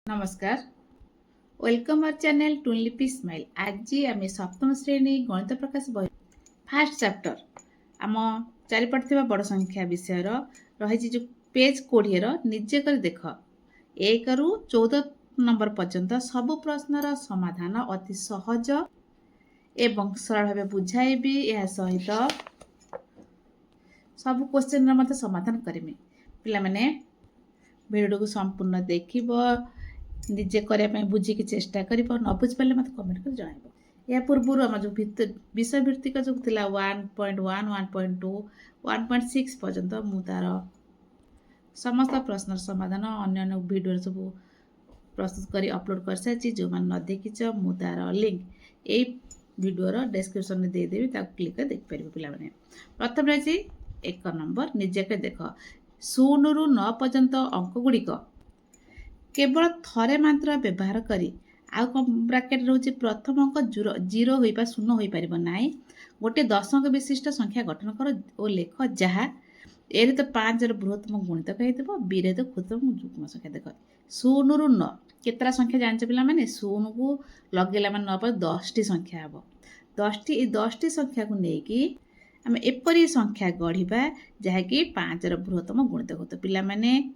नमस्कार welcome our channel टुनलिपि smile. आज आम सप्तम श्रेणी गणित प्रकाश बही फास्ट चैप्टर आम चारिपटे थी बड़ संख्या विषय रही जो पेज 20 निजे कर देख 1 रु 14 नंबर पर्यंत सबु प्रश्नर समाधान अति सहज एवं सरल भाव बुझाइबी। यह सहित सब क्वेश्चन मत समाधान करमी। पिला माने भिडियो को संपूर्ण देखिबो, निजे करने बुझिकी चेष्टा कर न बुझिपारे मत कमेंट कर जन। या पूर्व आम जो विषय भित्तिक जो थी 1.1 1.2 1.6 पर्यंत मुझार समस्त प्रश्न समाधान अन्य वीडियो सब प्रस्तुत कर अपलोड कर सारी। जो मैंने न देखीच मुझार लिंक यही वीडियोर डिस्क्रिप्शन में देदेवी, क्लिक कर देखिपारे पे। प्रथम रही 1 नंबर निजे कर देख 0 रु 9 पर्यंत अंक गुड़िक केवल थरे मात्र व्यवहार करी आउ ब्राकेट रोचे प्रथम अंक जीरो हो शून्य हो पार ना। गोटे 10 अंक विशिष्ट संख्या गठन कर और लेख जहाँ ए तो 5 बृहत्तम गुणितक हो बी तो क्षुद्रतम युग्म संख्या। देख 0 रु 9 केतरा संख्या जान पिला माने 0 को लगेला माने 9 पर 10 टी संख्या हम 10 टी संख्या को लेकिन आम एपरी संख्या गढ़ा जहाँकि 5 बृहत्तम गुणितक हो। पिला माने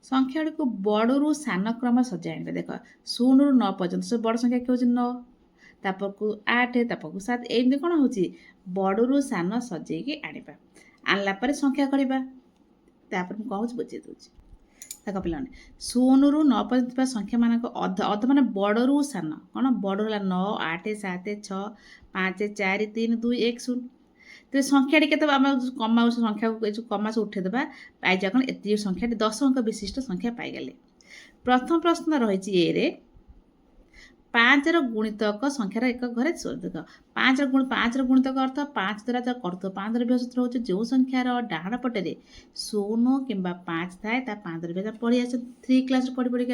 संख्या को बड़ू सान क्रम सजाइबे। देख 0 रु 9 पर्यंत सब बड़ संख्या क्या 9 तापर को 8 तापर को 7 एमती कौन हो बड़ू सान सजेकी आनिबा। आनला पर संख्या करवा तापर कौन हो बुझे दूसरी। देख पे 0 रु 9 पर्यंत संख्या मान अध मान बड़ू सान कौन बड़ 9 8 7 6 5 4 3 2 1 0। तो संख्या के कमा संख्या को कमा से उठेदेवा पाइजा कौन एत संख्या 10 अंक विशिष्ट संख्या पाईगले। प्रथम प्रश्न रही ए 5 गुणितक संख्यार एक घरे देख 5 गुणितक अर्थ 5 द्वारा कर 5 व्यस्त हो जो संख्यार डाण पटे 0 कि 5 थाए 5 व्यस्त पढ़ी आस 3 क्लास पढ़ी पढ़ी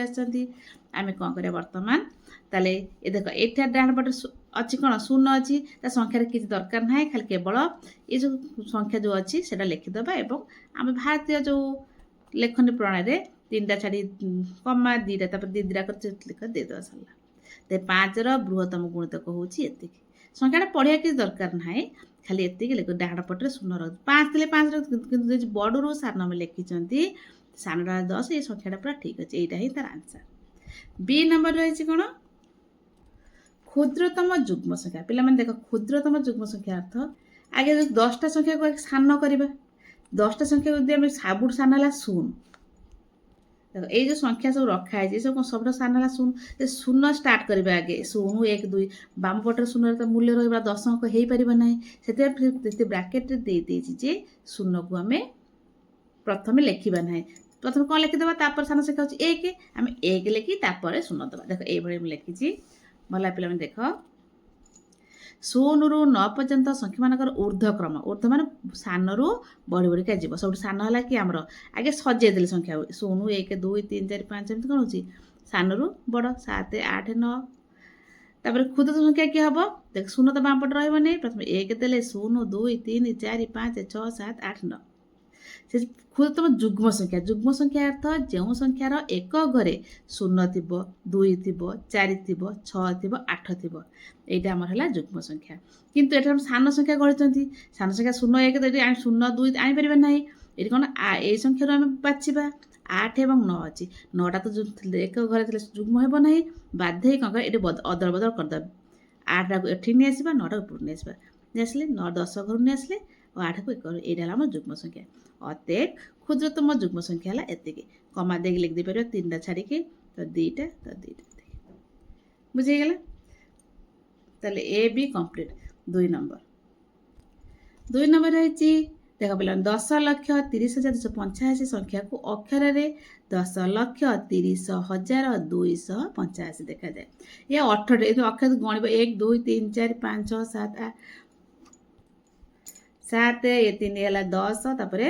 आम कौन कर बर्तमान ताले ये देख ये डाण पटे अच्छी कौन 0 अच्छी संख्यार किसी दरकार ना खाली केवल ये जो संख्या जो अच्छी से लिखिदबा। एवं आम भारतीय जो लेखनी प्रणाली 3टा छाड़ी कमा 2टा दीदा कर देदेवा सरला। तो 5 बृहत्तम गुणितक हूँ संख्या पढ़िया किसी दरकार ना खाली ये लिख डाण पटे 0 रही 5 थे 5 बड़ू सान में लिखिं सानटा 10 ये संख्याटा पूरा ठीक अच्छे यहाँ ही तार आंसर। बी नंबर रही कौन क्षुद्रतम युग्म संख्या। पिला माने देख क्षुद्रतम युग्म संख्या अर्थ आगे 10टा संख्या को सान करवा 10टा संख्या को सबुठ सान है 0। देख ये जो संख्या सब रखाई सब सब सान है 0 शून्य स्टार्ट करवा आगे 0 1 2 बाम पटर 0 तो मूल्य रहा 10 अंक हो पार ना से ब्राकेट दे 0 को आम प्रथम लिखा ना प्रथम कौन लिखिदेवा तापर सान संख्या हूँ 1 आम 1 लिखी तापर 0 दबा। देख ये लिखी भला पे देख 0 रु 9 पर्यंत संख्या मानकर ऊर्ध्वक्रम ऊर्ध्व मान सान रु बढ़ी बढ़िका जीव सब सान है कि आमर आगे सजेदेले संख्या 0 1 2 3 4 5 एमती कौन हो सान रु बड़ 7 8 9 तापर क्षुद्र संख्या किए हम देख 0 तो बाम पटे रही प्रथम 1 देले 0 2 3 4 5 6 7 8 9 से क्षुद्रतम युग्म संख्या अर्थ जो संख्यार एक घरे 0 थी 2 थी 4 थी 6 थी 8 थी यहाँ आमर है युग्म संख्या। किंतु ये सान संख्या गढ़ी सान संख्या 0 1 0 2 आनीपर ना ये कौन ये संख्या आम बाछा 8 और 9 अच्छी 9टा तो एक घरे थे युग्म हो ना बाध्य कौन कर ये अदल बदल करदे 8टा को ये नहीं आसवा 9टा ऊपर नहीं आसवा नहीं आसले 9 10 घर नहीं आसले और 8 को 1 यहाँ आम युग्म संख्या। अतएव क्षुद्रतम युग्म संख्या है एति कमा दे लिख दे पार 3टा छाड़ी तो 2टा तो 2टा बुझीगला। ताले ए बी कंप्लीट। 2 नंबर रही देख पे 10,30,285 संख्या को अक्षर 10,30,285 देखा जाए। ये 8 अक्षर गणब 1 2 3 4 5 6 7 8 7 ये 3 है 10 तापर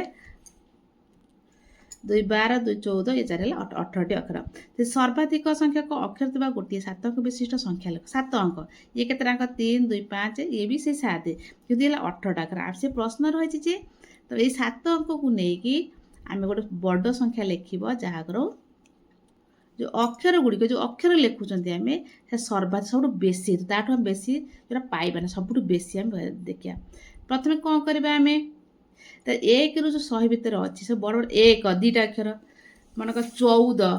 2 12 2 14 ये 4 है 18टी अक्षर। सर्वाधिक संख्या को अक्षर थी गोटे 7 अंक विशिष्ट संख्या लिख 7 अंक ये केत अंक 3 2 5 ये भी से 7 क्योंकि 18टा अक्षर आप से प्रश्न रही तो ये 7 अंक को लेकिन आम गोटे बड़ संख्या लिख जहाँ ଯେଉଁ ଅକ୍ଷର ଗୁଡ଼ିକ ଯେଉଁ ଅକ୍ଷର ଲେଖୁଛନ୍ତି ଆମେ ସେ ସବୁଠୁ ବେଶୀ ତାଠୁ ଆମେ ବେଶୀ ଯେଉଁଟା ପାଇବାନି ସବୁଠୁ ବେଶୀ ଆମେ ଦେଖିବା। ପ୍ରଥମେ କ'ଣ କରିବା ଆମେ ତ 1ରୁ ଯେଉଁ 100 ଭିତରେ ଅଛି ସବୁ ବଡ଼ ବଡ଼ 1 2ଟା ଅକ୍ଷର ମନେକର 14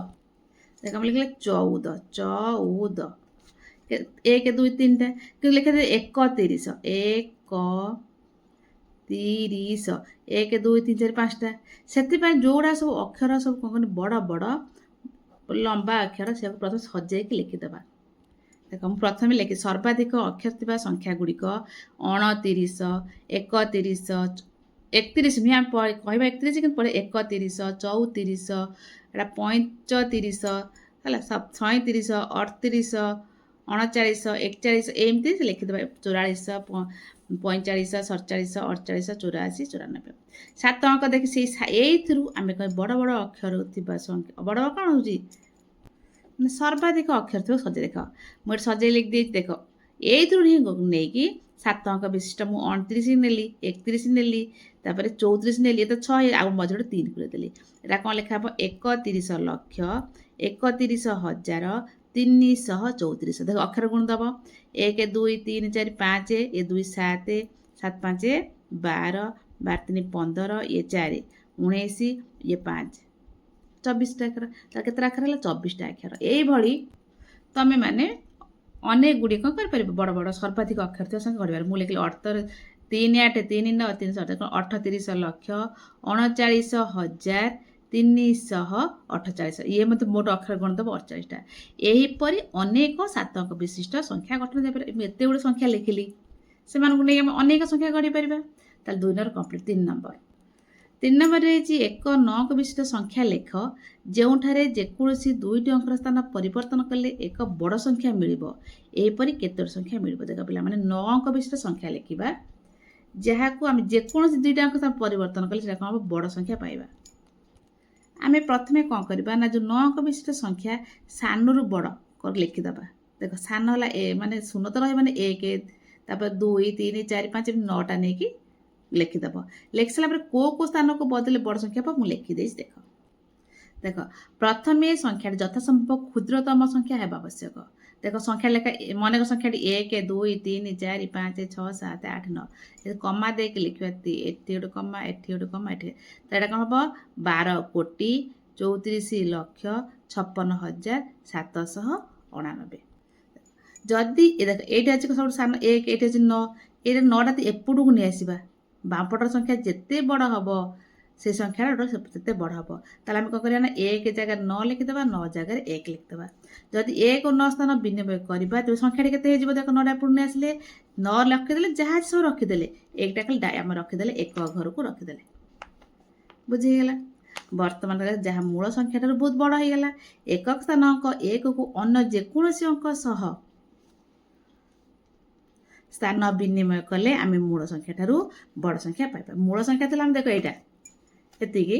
ଦେଖ ଆମେ ଲେଖିଲେ 14 14 1 2 3ଟା କିନ୍ତୁ ଲେଖିଦେଲେ 31 31 1 2 3 4 5ଟା ସେଥିପାଇଁ ଯେଉଁଗୁଡ଼ା ସବୁ ଅକ୍ଷର ସବୁ କ'ଣ କହନି ବଡ଼ ବଡ଼ ଲମ୍ବା ଅକ୍ଷର ସେକୁ ପ୍ରଥମେ ସଜେଇକି ଲେଖିଦେବା। ଦେଖ ମୁଁ ପ୍ରଥମେ ଲେଖି ସର୍ବାଧିକ ଅକ୍ଷର ଥିବା ସଂଖ୍ୟା ଗୁଡ଼ିକ 29 31 31 ନୁହେଁ ଆମେ କହିବା 31 କିନ୍ତୁ ପଡ଼େ 31 34 ଏଇଟା 35 ହେଲା 37 38 39 41 ଏମିତି ଲେଖିଦେବା 44 45 47 48 84 94 7 ଅଙ୍କ ଦେଖି ସେଇ ଏଇଥିରୁ ଆମେ କହିବା ବଡ଼ ବଡ଼ ଅକ୍ଷର ଥିବା ସଂଖ୍ୟା ବଡ଼ ବଡ଼ କ'ଣ ହେଉଛି ମାନେ ସର୍ବାଧିକ ଅକ୍ଷର ଥିବ ସଜେଇ ଦେଖ ମୁଁ ଏଠି ସଜେଇ ଲେଖିଦେଇଛି ଦେଖ ଏଇଥିରୁ ହିଁ ନେଇକି 7 ଅଙ୍କ ବିଶିଷ୍ଟ ମୁଁ 29 ନେଲି 31 ନେଲି ତାପରେ 34 ନେଲି ଏ ତ 6 ଆଉ ମଝିରେ 3 ପୁରେଇଦେଲି ଏଇଟା କ'ଣ ଲେଖା ହେବ 31 ଲକ୍ଷ 31,000 334 ଦେଖ ଅକ୍ଷର ଗୁଣ ଦେବ 1 2 3 4 5 ଏ 2 7 7 5 12 12 3 15 ଇଏ 4 19 ଇଏ 5 24ଟା ଅକ୍ଷର ତାର କେତେଟା ଅକ୍ଷର ହେଲା 24ଟା ଅକ୍ଷର ଏଇଭଳି ତମେ ମାନେ ଅନେକ ଗୁଡ଼ିଏ କ'ଣ କରିପାରିବ ବଡ଼ ବଡ଼ ସର୍ବାଧିକ ଅକ୍ଷର ଥିବା ସଂଖ୍ୟା କରିପାରିବ। ମୁଁ ଲେଖିଲି 3 8 3 9 3 38 ଲକ୍ଷ 39,348 ଇଏ ମୋତେ ମୋଟ ଅକ୍ଷର ଗଣ ଦେବ 48ଟା ଏହିପରି ଅନେକ 7 ଅଙ୍କ ବିଶିଷ୍ଟ ସଂଖ୍ୟା ଗଠନ ଦେଇପାରିବ। ମୁଁ ଏତେ ଗୁଡ଼ିଏ ସଂଖ୍ୟା ଲେଖିଲି ସେମାନଙ୍କୁ ନେଇ ଆମେ ଅନେକ ସଂଖ୍ୟା ଗଢ଼ିପାରିବା। ତାହେଲେ 2 ନମ୍ବର କମ୍ପ୍ଲିଟ୍। 3 ନମ୍ବର 3 ନମ୍ବରରେ ହେଇଛି 1 9 ଅଙ୍କ ବିଶିଷ୍ଟ ସଂଖ୍ୟା ଲେଖ ଯେଉଁଠାରେ ଯେକୌଣସି 2ଟି ଅଙ୍କର ସ୍ଥାନ ପରିବର୍ତ୍ତନ କଲେ ଏକ ବଡ଼ ସଂଖ୍ୟା ମିଳିବ ଏହିପରି କେତୋଟି ସଂଖ୍ୟା ମିଳିବ। ଦେଖ ପିଲାମାନେ 9 ଅଙ୍କ ବିଶିଷ୍ଟ ସଂଖ୍ୟା ଲେଖିବା ଯାହାକୁ ଆମେ ଯେକୌଣସି 2ଟା ଅଙ୍କ ସ୍ଥାନ ପରିବର୍ତ୍ତନ କଲେ ସେଟା କ'ଣ ହେବ ବଡ଼ ସଂଖ୍ୟା ପାଇବା। ଆମେ ପ୍ରଥମେ କ'ଣ କରିବା ନା ଯେଉଁ 9 ଅଙ୍କ ବିଶିଷ୍ଟ ସଂଖ୍ୟା ସାନରୁ ବଡ଼ କରି ଲେଖିଦେବା। ଦେଖ ସାନ ହେଲା ମାନେ ଶୂନ ତ ରହିବନି 1 ତାପରେ 2 3 4 5 9ଟା ନେଇକି ଲେଖିଦେବ। ଲେଖି ସାରିଲା ପରେ କେଉଁ ସ୍ଥାନକୁ ବଦଳିଲେ ବଡ଼ ସଂଖ୍ୟା ହେବ ମୁଁ ଲେଖିଦେଇଛି। ଦେଖ ପ୍ରଥମେ ସଂଖ୍ୟାଟି ଯଥାସମ୍ଭବ କ୍ଷୁଦ୍ରତମ ସଂଖ୍ୟା ହେବା ଆବଶ୍ୟକ। ଦେଖ ସଂଖ୍ୟା ଲେଖା ମନେକ ସଂଖ୍ୟାଟି 1 2 3 4 5 6 7 8 9 ଏ କମା ଦେଇକି ଲେଖିବା ଏଠି ଗୋଟେ କମା ଏଠି ଗୋଟେ କମା ଏଠି ତ ଏଇଟା କ'ଣ ହେବ 12,34,56,799। ଯଦି ଦେଖ ଏଇଠି ଅଛି ସବୁଠୁ ସାନ 1 ଏଇଠି ଅଛି 9 ଏଇଟା 9ଟା ଏପଟକୁ ନେଇ ଆସିବା ବାମପଟର ସଂଖ୍ୟା ଯେତେ ବଡ଼ ହେବ ସେ ସଂଖ୍ୟାଟା ସେତେ ବଡ଼ ହେବ। ତାହେଲେ ଆମେ କ'ଣ କରିବା ନା 1 ଜାଗାରେ 9 ଲେଖିଦେବା 9 ଜାଗାରେ 1 ଲେଖିଦେବା। ଯଦି 1 ଓ 9 ସ୍ଥାନ ବିନିମୟ କରିବା ତେବେ ସଂଖ୍ୟାଟି କେତେ ହେଇଯିବ ଦେଖ 9ଟା ଏପଟକୁ ନେଇ ଆସିଲେ 9 ରଖିଦେଲେ ଯାହା ସବୁ ରଖିଦେଲେ 1ଟା ଖାଲି ଆମେ ରଖିଦେଲେ ଏକ ଘରକୁ ରଖିଦେଲେ ବୁଝିଗଲା। ବର୍ତ୍ତମାନ ଯାହା ମୂଳ ସଂଖ୍ୟାଠାରୁ ବହୁତ ବଡ଼ ହେଇଗଲା ଏକକ ସ୍ଥାନ ଅଙ୍କ 1କୁ ଅନ୍ୟ ଯେକୌଣସି ଅଙ୍କ ସହ ସ୍ଥାନ ବିନିମୟ କଲେ ଆମେ ମୂଳ ସଂଖ୍ୟା ଠାରୁ ବଡ଼ ସଂଖ୍ୟା ପାଇବା। ମୂଳ ସଂଖ୍ୟା ଥିଲା ଆମେ ଦେଖ ଏଇଟା ଏତିକି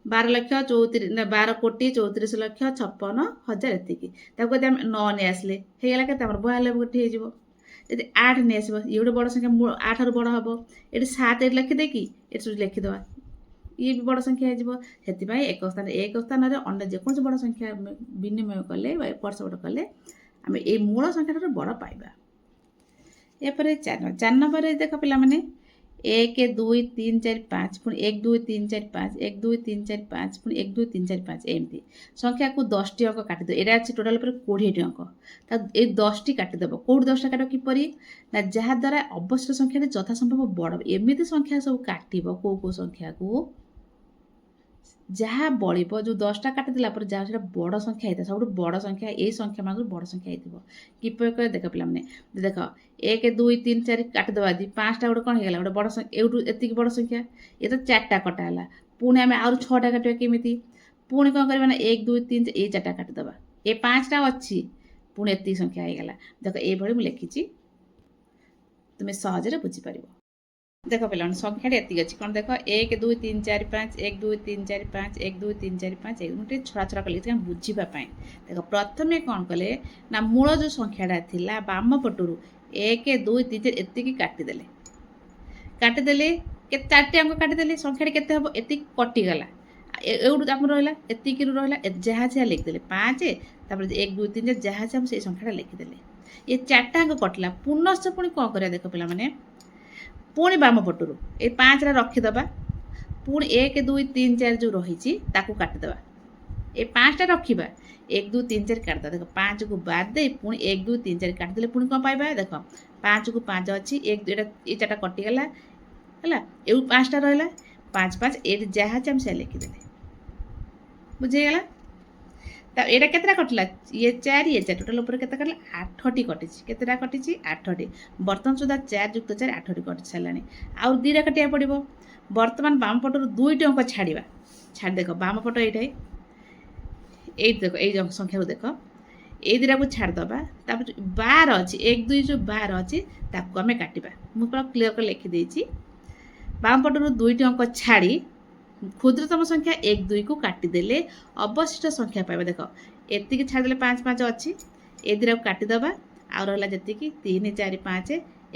12,34,56,000 ଏତିକି ତାକୁ ଯଦି ଆମେ 9 ନେଇ ଆସିଲେ ହେଇଗଲା କେତେ ଆମର 92 ଗୋଟି ହେଇଯିବ। ଯଦି 8 ନେଇ ଆସିବ ଇଏ ଗୋଟେ ବଡ଼ ସଂଖ୍ୟା 8 ଠାରୁ ବଡ଼ ହେବ ଏଠି 7 ଏଠି ଲେଖିଦେଇକି ଏଠି ସବୁ ଲେଖିଦେବା ଇଏ ବି ବଡ଼ ସଂଖ୍ୟା ହେଇଯିବ। ସେଥିପାଇଁ ଏକ ସ୍ଥାନରେ ଅନ୍ୟ ଯେକୌଣସି ବଡ଼ ସଂଖ୍ୟା ବିନିମୟ କଲେ ବା ଏପଟ ସେପଟ କଲେ ଆମେ ଏଇ ମୂଳ ସଂଖ୍ୟା ଠାରୁ ବଡ଼ ପାଇବା। ଏପରେ 4 ନମ୍ବରରେ ଦେଖ ପିଲାମାନେ 1 2 3 4 5 ପୁଣି 1 2 3 4 5 1 2 3 4 5 ପୁଣି 1 2 3 4 5 ଏମିତି ସଂଖ୍ୟାକୁ 10ଟି ଅଙ୍କ କାଟିଦେବ। ଏଇଟା ଅଛି ଟୋଟାଲ ଉପରେ 20ଟି ଅଙ୍କ ତା ଏଇ 10ଟି କାଟିଦେବ। କେଉଁଠି 10ଟା କାଟିବ କିପରି ନା ଯାହାଦ୍ୱାରା ଅବଶିଷ୍ଟ ସଂଖ୍ୟାଟି ଯଥାସମ୍ଭବ ବଡ଼ ଏମିତି ସଂଖ୍ୟା ସବୁ କାଟିବ କେଉଁ ସଂଖ୍ୟାକୁ ଯାହା ବଳିବ ଯେଉଁ 10ଟା କାଟିଦେଲା ପରେ ଯାହା ସେଟା ବଡ଼ ସଂଖ୍ୟା ହେଇଥାଏ ସବୁଠୁ ବଡ଼ ସଂଖ୍ୟା ଏଇ ସଂଖ୍ୟା ମାନଙ୍କରୁ ବଡ଼ ସଂଖ୍ୟା ହେଇଥିବ। କିପରି କରେ ଦେଖ ପିଲାମାନେ ଦେଖ 1 2 3 4 କାଟିଦେବା ଯଦି 5ଟା ଗୋଟେ କ'ଣ ହେଇଗଲା ଗୋଟେ ବଡ଼ ସଂଖ୍ୟା ଏଇଠୁ ଏତିକି ବଡ଼ ସଂଖ୍ୟା ଏ ତ 4ଟା କଟା ହେଲା ପୁଣି ଆମେ ଆହୁରି 6ଟା କାଟିବା କେମିତି ପୁଣି କ'ଣ କରିବା ନା 1 2 3 ଏଇ 4ଟା କାଟିଦେବା ଏ 5ଟା ଅଛି ପୁଣି ଏତିକି ସଂଖ୍ୟା ହେଇଗଲା। ଦେଖ ଏଇଭଳି ମୁଁ ଲେଖିଛି ତୁମେ ସହଜରେ ବୁଝିପାରିବ। ଦେଖ ପିଲାମାନେ ସଂଖ୍ୟାଟି ଏତିକି ଅଛି କ'ଣ ଦେଖ 1 2 3 4 5 1 2 3 4 5 1 2 3 4 5 ମୁଁ ଟିକେ ଛଡ଼ା କଲି ବୁଝିବା ପାଇଁ। ଦେଖ ପ୍ରଥମେ କ'ଣ କଲେ ନା ମୂଳ ଯେଉଁ ସଂଖ୍ୟାଟା ଥିଲା ବାମ ପଟରୁ 1 2 3 4 ଏତିକି କାଟିଦେଲେ କେତେ 4ଟି ଅଙ୍କ କାଟିଦେଲେ ସଂଖ୍ୟାଟି କେତେ ହେବ ଏତିକି କଟିଗଲା ଏଉଠୁ ଆମର ରହିଲା ଏତିକିରୁ ରହିଲା ଯାହା ଯାହା ଲେଖିଦେଲେ 5 ତାପରେ 1 2 3 ଯାହା ଯାହା ସେଇ ସଂଖ୍ୟାଟା ଲେଖିଦେଲେ। ଏ 4ଟା ଅଙ୍କ କଟିଲା। ପୁନଶ୍ଚ ପୁଣି କ'ଣ କରିବା ଦେଖ ପିଲାମାନେ, ପୁଣି ବାମ ପଟରୁ ଏ 5ଟା ରଖିଦେବା। ପୁଣି 1 2 3 4 ଯେଉଁ ରହିଛି ତାକୁ କାଟିଦେବା। ଏ 5ଟା ରଖିବା, 1 2 3 4 କାଟିଦେବା। ଦେଖ 5କୁ ବାଦ ଦେଇ ପୁଣି 1 2 3 4 କାଟିଦେଲେ ପୁଣି କ'ଣ ପାଇବା ଦେଖ 5କୁ 5 ଅଛି, ଏଇଟା ଏ 4ଟା କଟିଗଲା ହେଲା। ଏଉ 5ଟା ରହିଲା, 5 5 ଏଇଠି ଯାହା ଅଛି ଆମେ ସେ ଲେଖିଦେଲେ। ବୁଝିଗଲା? ତା ଏଇଟା କେତେଟା କଟିଲା, ଇଏ 4 ଇଏ 4 ଟୋଟାଲ ଉପରେ କେତେ କଟିଲା 8ଟି କଟିଛି। କେତେଟା କଟିଛି 8ଟି। ବର୍ତ୍ତମାନ ସୁଦ୍ଧା 4 ଯୁକ୍ତ 4 8ଟି କଟି ସାରିଲାଣି। ଆଉ 2ଟା କାଟିବାକୁ ପଡ଼ିବ। ବର୍ତ୍ତମାନ ବାମ ପଟରୁ 2ଟି ଅଙ୍କ ଛାଡ଼ିବା। ଛାଡ଼ି ଦେଖ ବାମ ପଟ ଏଇଟା, ଏଇଠି ଦେଖ ଏଇ ସଂଖ୍ୟାକୁ ଦେଖ, ଏଇ ଦୁଇଟାକୁ ଛାଡ଼ିଦେବା। ତାପରେ 12 ଅଛି 1 2 ଯେଉଁ 12 ଅଛି ତାକୁ ଆମେ କାଟିବା। ମୁଁ ପୁରା କ୍ଲିୟର କରି ଲେଖିଦେଇଛି। ବାମ ପଟରୁ 2ଟି ଅଙ୍କ ଛାଡ଼ି ক্ষুদ্রতম সংখ্যা 1 2 को काटिदेले अवशिष्ट संख्या पाइबा। देख एतिकी छाड़देले 5 5 अच्छी ए दुटा को काटिदेबा आ रहा जी 3 4 5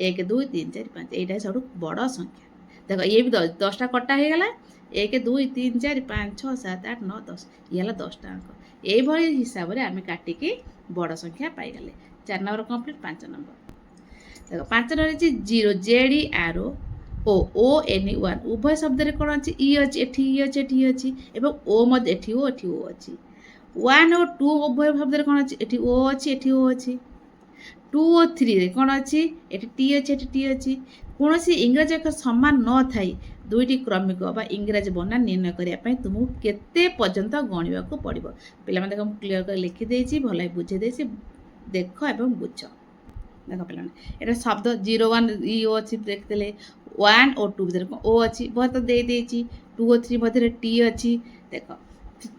1 2 3 4 5 यही सब बड़ संख्या। देख ये भी 10टा कटा हो गला 1 2 3 4 5 6 7 8 9 10 ये 10टा अंक। यही हिसाब से आम काटिकी बड़ संख्या पाईगले। 4 नंबर कंप्लीट। 5 नंबर देख 5 नंबर 0 जेडी आरो ओ एन 1 उभय शब्द रे कोन अछि ई अछि एठी ई अछि एठी अछि एवं ओ मध्य एठी ओ अछि। 1 और 2 उभय शब्द रे कोन अछि एठी ओ अछि एठी ओ अछि। 2 और 3 रे कोन अछि एठी टी अछि एठी टी अछि। कोनोसी इंग्रजी अक्षर समान न थाई दुईटी क्रमिक बा इंग्रजी बनान निर्णय करिया पई तुमु केते पर्यंत गणिबा को पड़िबो। पिला माने हम क्लियर कर लिखि देछि, भलाई बुझे देछि, देखो एवं बुझ। देख पे ये शब्द 0 1 ई ओ अच्छी देखते 1 और 2 भर ओ अच्छी बहुत दे 2 और 3 मध्य टी अच्छी। देख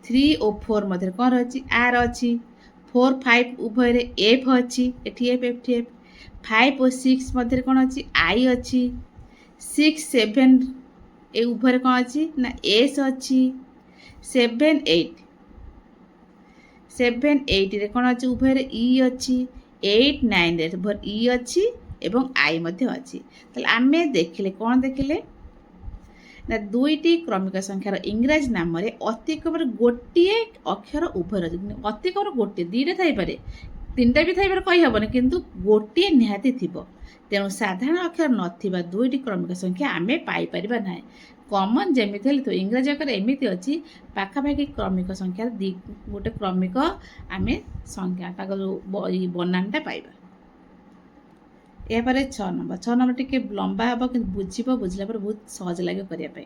3 और 4 मध्य कौन रही आर अच्छी। 4 5 उभय एफ अच्छी एफ एफ एफ। 5 और 6 मध्य कौन अच्छी आई अच्छी। 6 7 ए उभय कौन अच्छी ना एस अच्छी। 7 8 रे कौन अच्छी उभय ई अच्छी। 8 9 रे ई अच्छी एवं आई मध्य अच्छी। ताले आमे देखिले कौन देखिले ना दुईटी क्रमिक संख्यार इंग्राजी नाम रे अतिक्रम गोटे अक्षर उभय रही। अतिक्रम गोटे दुईटा थी पारे 3टा भी थी पारे कही हेबनी किंतु गोटे निहाती थिबो। तेणु साधारण अक्षर नथिबा दुईटी क्रमिक संख्या आमे पाई परिबा नाही। कॉमन जेमिति हेले तो इंग्राजी अक्षर एमिति अछि पाखापाखि क्रमिक संख्या गोटे क्रमिक आमे संख्या ताको बनानटा पाइबा। यापर 6 नंबर टिके लंबा हम कि बुझब बुझला पर बहुत सहज लगे करने।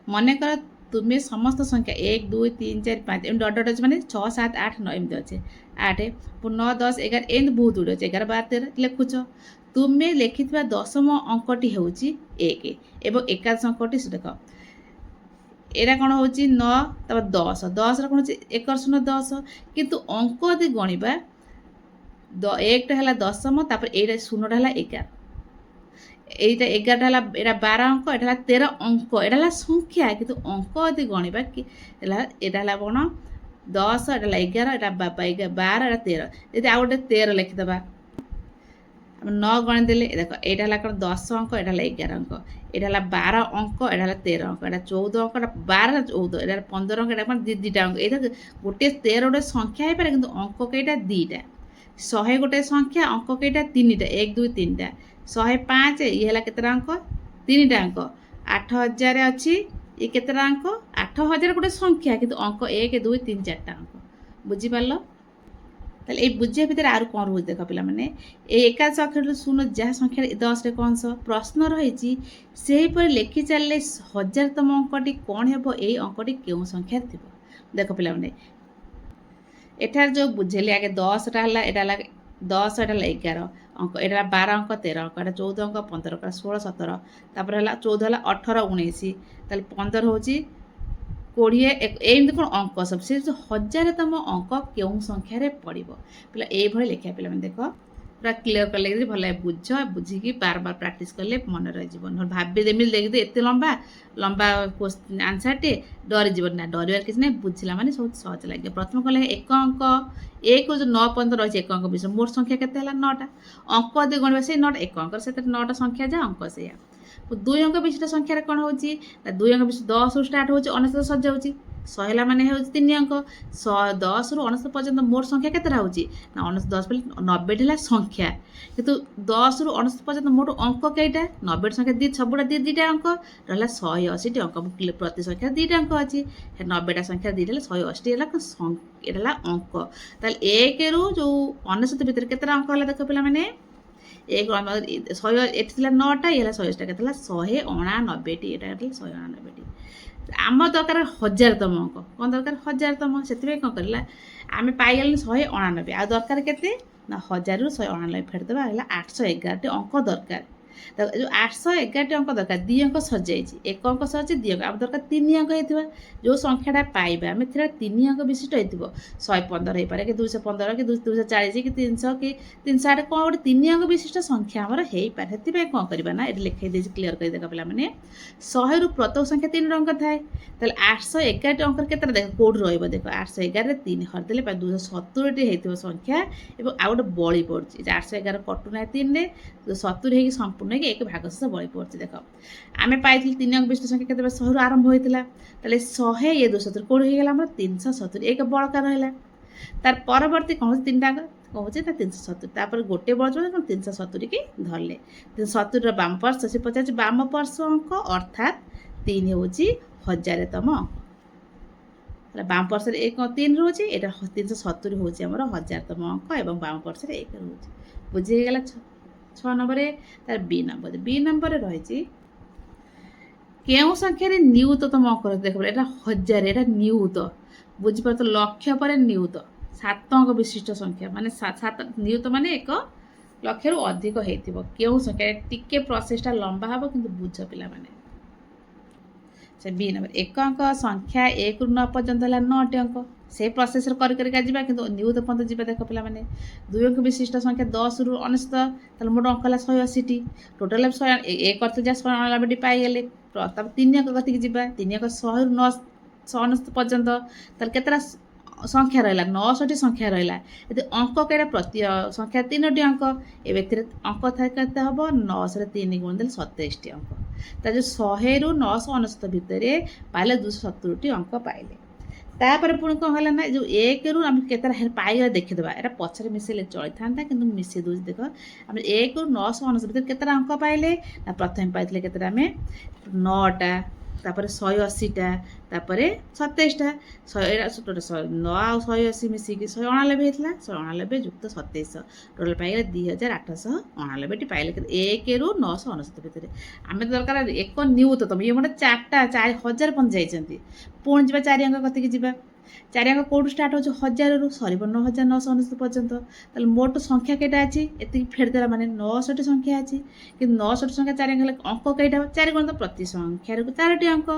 मन कर तुम्हें समस्त संख्या 1 2 3 4 5 एम डट डट अच्छे मैंने 6 7 8 9 एमती अच्छे 8 9 10 11 एम बहुत गुड अच्छे 11 12 13 लिखुच। तुम्हें लिखि दशम अंकटी हूँ 1 एवं एकादश अंकटी देख यहाँ कौन हो 9 तब 10 10 कौन हो 1 0 10 किंतु अंक यदि गणिबा 1टा है दशम तापर एटा 0टा है 11 एटा 11टा है एटा 12 अंक एटा 13 अंक एटा संख्या किंतु अंक यदि गणिबा कि एटा है कौन 10 एटा 11 एटा 12 एटा 13 यदि आउ गोटे 13 लिखिदेबा 9 गणिदेले देख एटा है कौन 10 अंक एटा 11 अंक एटा 12 अंक एटा 13 अंक एटा 14 अंक एटा 12 14 एटा 15 अंक एटा दुईटा अंक एटा गोटे 13 गोटे संख्या है पारे किंतु अंक केटा दुईटा। 100 गोटे संख्या अंक केटा 3टा 1 2 3टा 105 ये है केतटा अंक 3टा अंक 8000 अच्छी ये केतटा अंक 8000 गोटे संख्या किंतु अंक 1 2 3 4टा अंक। बुझीपार ताले ये बुझे भितर आरु कौन रोज देख पिला माने ए एकादश अक्षर सुन जहाँ संख्या 10 रे कौन प्रश्न रही से लिखि चलले 1000तम अंकटी कौन हेबो ए अंकटी केउ संख्या थिबो। देख पिला माने एठार जो बुझेली आगे 10टा है एटा 10 एटा 11 अंक एटा 12 अंक 13 अंक एटा 14 अंक 15 अंक 16 17 तापर है 14 है 18 19 ताले 15 हो 20 एमती कौन अंक सब से 1000तम अंक क्यों संख्यार पड़ो पिला ये लिखा पे देख पूरा क्लीयर कर लगे भल बुझ बुझिकी बार बार प्रैक्टिस कले मन रही भाभी देमी देखिए एत लंबा लंबा आंसर टे डरीज ना डर किसी ना बुझला माने सब सहज लगे। प्रथम कले 1 अंक 1 जो 9 पर्यंत रही 1 अंक विषय मोट संख्या के 9टा अंक यदि गणवा से 9टा 1 अंक से 9टा संख्या जा अंक से 2 अंक विशिष्ट संख्यार कौन हो 2 अंक विशिष्ट 10 रु स्टार्ट हो 19 सजाऊँ ଶହେ ମାନେ ହେଉଛି 3 ଅଙ୍କ। 10ରୁ 99 ପର୍ଯ୍ୟନ୍ତ ମୋଟ ସଂଖ୍ୟା କେତେଟା ହେଉଛି ନା 10 ବୋଲି 90ଟି ହେଲା ସଂଖ୍ୟା, କିନ୍ତୁ 10ରୁ 99 ପର୍ଯ୍ୟନ୍ତ ମୋଟ ଅଙ୍କ କେଇଟା 90ଟି ସଂଖ୍ୟା ସବୁଟା ଦୁଇଟା ଅଙ୍କ ରହିଲା 180ଟି ଅଙ୍କ। ପ୍ରତି ସଂଖ୍ୟା 2ଟା ଅଙ୍କ ଅଛି, 90ଟା ସଂଖ୍ୟା 2ଟା ହେଲେ 180 ହେଲା ଏଇଟା ହେଲା ଅଙ୍କ। ତାହେଲେ 1ରୁ ଯେଉଁ 99 ଭିତରେ କେତେଟା ଅଙ୍କ ହେଲା ଦେଖ ପିଲାମାନେ, 1 ଏଠି ଥିଲା 9ଟା, ଇଏ ହେଲା 180ଟା, କେତେ ହେଲା 189ଟି, ଏଇଟା ହେଲା 189ଟି। ଆମ ଦରକାର 1000ତମ ଅଙ୍କ, କ'ଣ ଦରକାର 1000ତମ, ସେଥିପାଇଁ କ'ଣ କରିଲା ଆମେ ପାଇଗଲେ 189, ଆଉ ଦରକାର କେତେ ନା 1000ରୁ 189 ଫେରିଦେବା, ହେଲା 811ଟି ଅଙ୍କ ଦରକାର। ତ ଯେଉଁ 811ଟି ଅଙ୍କ ଦରକାର, 2 ଅଙ୍କ ସରିଯାଇଛି, 1 ଅଙ୍କ ସରିଛି, 2 ଅଙ୍କ ଆମ ଦରକାର 3 ଅଙ୍କ ହେଇଥିବା, ଯେଉଁ ସଂଖ୍ୟାଟା ପାଇବା ଆମେ ଥିଲା 3 ଅଙ୍କ ବିଶିଷ୍ଟ ହେଇଥିବ, 115 ହେଇପାରେ କି 215 କି 240 କି 300 କି 360, କ'ଣ ଗୋଟେ 3 ଅଙ୍କ ବିଶିଷ୍ଟ ସଂଖ୍ୟା ଆମର ହେଇପାରେ। ସେଥିପାଇଁ କ'ଣ କରିବା ନା ଏଠି ଲେଖାଇ ଦେଇଛି, କ୍ଲିୟର କରି ଦେଖ ପିଲାମାନେ, 100ରୁ ପ୍ରତ୍ୟେକ ସଂଖ୍ୟା 3 ଅଙ୍କ ଥାଏ। ତାହେଲେ 811ଟି ଅଙ୍କରେ କେତେଟା ଦେଖ କେଉଁଠି ରହିବ, ଦେଖ 811ରେ 3 ହରିଦେଲେ 270ଟି ହେଇଥିବ ସଂଖ୍ୟା, ଏବଂ ଆଉ ଗୋଟେ ବଳି ପଡ଼ୁଛି, 811 କଟୁ ନାହିଁ 3ରେ, 70 ହେଇକି ସମ୍ପୂର୍ଣ୍ଣ ହେଇକି 1 ଭାଗ ଶେଷ ବଳି ପଡ଼ୁଛି। ଦେଖ ଆମେ ପାଇଥିଲି 3 ଅଙ୍କ ବିଶିଷ୍ଟ ସଂଖ୍ୟା କେତେବେଳେ 100ରୁ ଆରମ୍ଭ ହୋଇଥିଲା, ତାହେଲେ 100 ଇଏ 270 କେଉଁଠି ହେଇଗଲା ଆମର 370, 1 ବଳକା ରହିଲା। ତାର ପରବର୍ତ୍ତୀ କ'ଣ ହେଉଛି 3ଟା ଅଙ୍କ କହୁଛି ନା 370, ତାପରେ ଗୋଟେ ବଳୁଛି 370 କି ଧରିଲେ, 370ର ବାମ ପାର୍ଶ୍ୱ ସେ ପଚାରୁଛି ବାମ ପାର୍ଶ୍ୱ ଅଙ୍କ, ଅର୍ଥାତ୍ 3 ହେଉଛି 1000ତମ ଅଙ୍କ। ତାହେଲେ ବାମ ପାର୍ଶ୍ୱରେ 3 ରହୁଛି, ଏଇଟା 370 ହେଉଛି ଆମର 1000ତମ ଅଙ୍କ, ଏବଂ ବାମ ପାର୍ଶ୍ୱରେ 1 ରହୁଛି। ବୁଝି ହେଇଗଲା 6 ନମ୍ବରରେ। ତାର ବି ନମ୍ବରରେ ରହିଛି କେଉଁ ସଂଖ୍ୟାରେ ନିୟୁତତମ ଅଙ୍କ ରହିଛି, ଦେଖ ଏଇଟା 1000, ଏଇଟା ନିୟୁତ, ବୁଝିପାରୁଛ, ଲକ୍ଷ ପରେ ନିୟୁତ, 7 ଅଙ୍କ ବିଶିଷ୍ଟ ସଂଖ୍ୟା, ମାନେ ନିୟୁତ ମାନେ 1 ଲକ୍ଷରୁ ଅଧିକ ହେଇଥିବ। କେଉଁ ସଂଖ୍ୟା, ଟିକେ ପ୍ରୋସେସଟା ଲମ୍ବା ହେବ କିନ୍ତୁ ବୁଝ ପିଲାମାନେ। ସେ ବି ନମ୍ବର 1 ଅଙ୍କ ସଂଖ୍ୟା 1ରୁ 9 ପର୍ଯ୍ୟନ୍ତ ହେଲା 9ଟି ଅଙ୍କ, ସେ ପ୍ରୋସେସରେ କରିକା ଯିବା, କିନ୍ତୁ ନିୟୁତ ପର୍ଯ୍ୟନ୍ତ ଯିବା। ଦେଖ ପିଲାମାନେ 2 ଅଙ୍କ ବିଶିଷ୍ଟ ସଂଖ୍ୟା 10ରୁ 99, ତାହେଲେ ମୋଟ ଅଙ୍କ ହେଲା 180ଟି, ଟୋଟାଲ 1 କରିଥିଲେ ଯାହା 189ଟି ପାଇଗଲେ। ତାପରେ 3 ଅଙ୍କ କତିକି ଯିବା, 3 ଅଙ୍କ 100ରୁ 199 ପର୍ଯ୍ୟନ୍ତ, ତାହେଲେ କେତେଟା ସଂଖ୍ୟା ରହିଲା 900ଟି ସଂଖ୍ୟା ରହିଲା। ଯଦି ଅଙ୍କ କେଇଟା ପ୍ରତି ସଂଖ୍ୟା 3ଟି ଅଙ୍କ, ଏଥିରେ ଅଙ୍କ ଥାଏ କେତେ ହେବ 900ରେ 3 ଗୁଣ ଦେଲେ 27ଟି ଅଙ୍କ। ତା ଯେଉଁ 100ରୁ 999 ଭିତରେ ପାଇଲେ 270ଟି ଅଙ୍କ ପାଇଲେ। ତାପରେ ପୁଣି କ'ଣ ହେଲା ନା ଯେଉଁ 1ରୁ ଆମେ କେତେଟା ପାଇଗଲେ ଦେଖିଦେବା, ଏଇଟା ପଛରେ ମିଶାଇଲେ ଚଳିଥାନ୍ତା କିନ୍ତୁ ମୁଁ ମିଶାଇ ଦେଉଛି। ଦେଖ ଆମେ 1ରୁ 999 ଭିତରେ କେତେଟା ଅଙ୍କ ପାଇଲେ ନା ପ୍ରଥମେ ପାଇଥିଲେ କେତେଟା ଆମେ 9ଟା, ତାପରେ 180ଟା, ତାପରେ 27ଟା, 9 ଆଉ 180 ମିଶିକି 189 ହେଇଥିଲା, 189 ଯୁକ୍ତ 2700 ଟୋଟାଲ ପାଇଗଲେ 2889ଟି ପାଇଲେ, କିନ୍ତୁ 1ରୁ 999 ଭିତରେ। ଆମେ ଦରକାର 1 ନିୟୁତତମ, ଇଏ ଗୋଟେ 4ଟା 4000 ପର୍ଯ୍ୟନ୍ତ ଯାଇଛନ୍ତି। ପୁଣି ଯିବା 4 ଅଙ୍କ କତିକି ଯିବା, 4 ଅଙ୍କ କେଉଁଠୁ ଷ୍ଟାର୍ଟ ହେଉଛି 1000ରୁ, ସରିବ 9999 ପର୍ଯ୍ୟନ୍ତ। ତାହେଲେ ମୋଟ ସଂଖ୍ୟା କେଇଟା ଅଛି, ଏତିକି ଫେରିଦେଲା ମାନେ 900ଟି ସଂଖ୍ୟା ଅଛି, କିନ୍ତୁ 900ଟି ସଂଖ୍ୟା 4 ଅଙ୍କ ହେଲେ ଅଙ୍କ କେଇଟା 4 ଗୁଣ, ତ ପ୍ରତି ସଂଖ୍ୟାରୁ 4ଟି ଅଙ୍କ,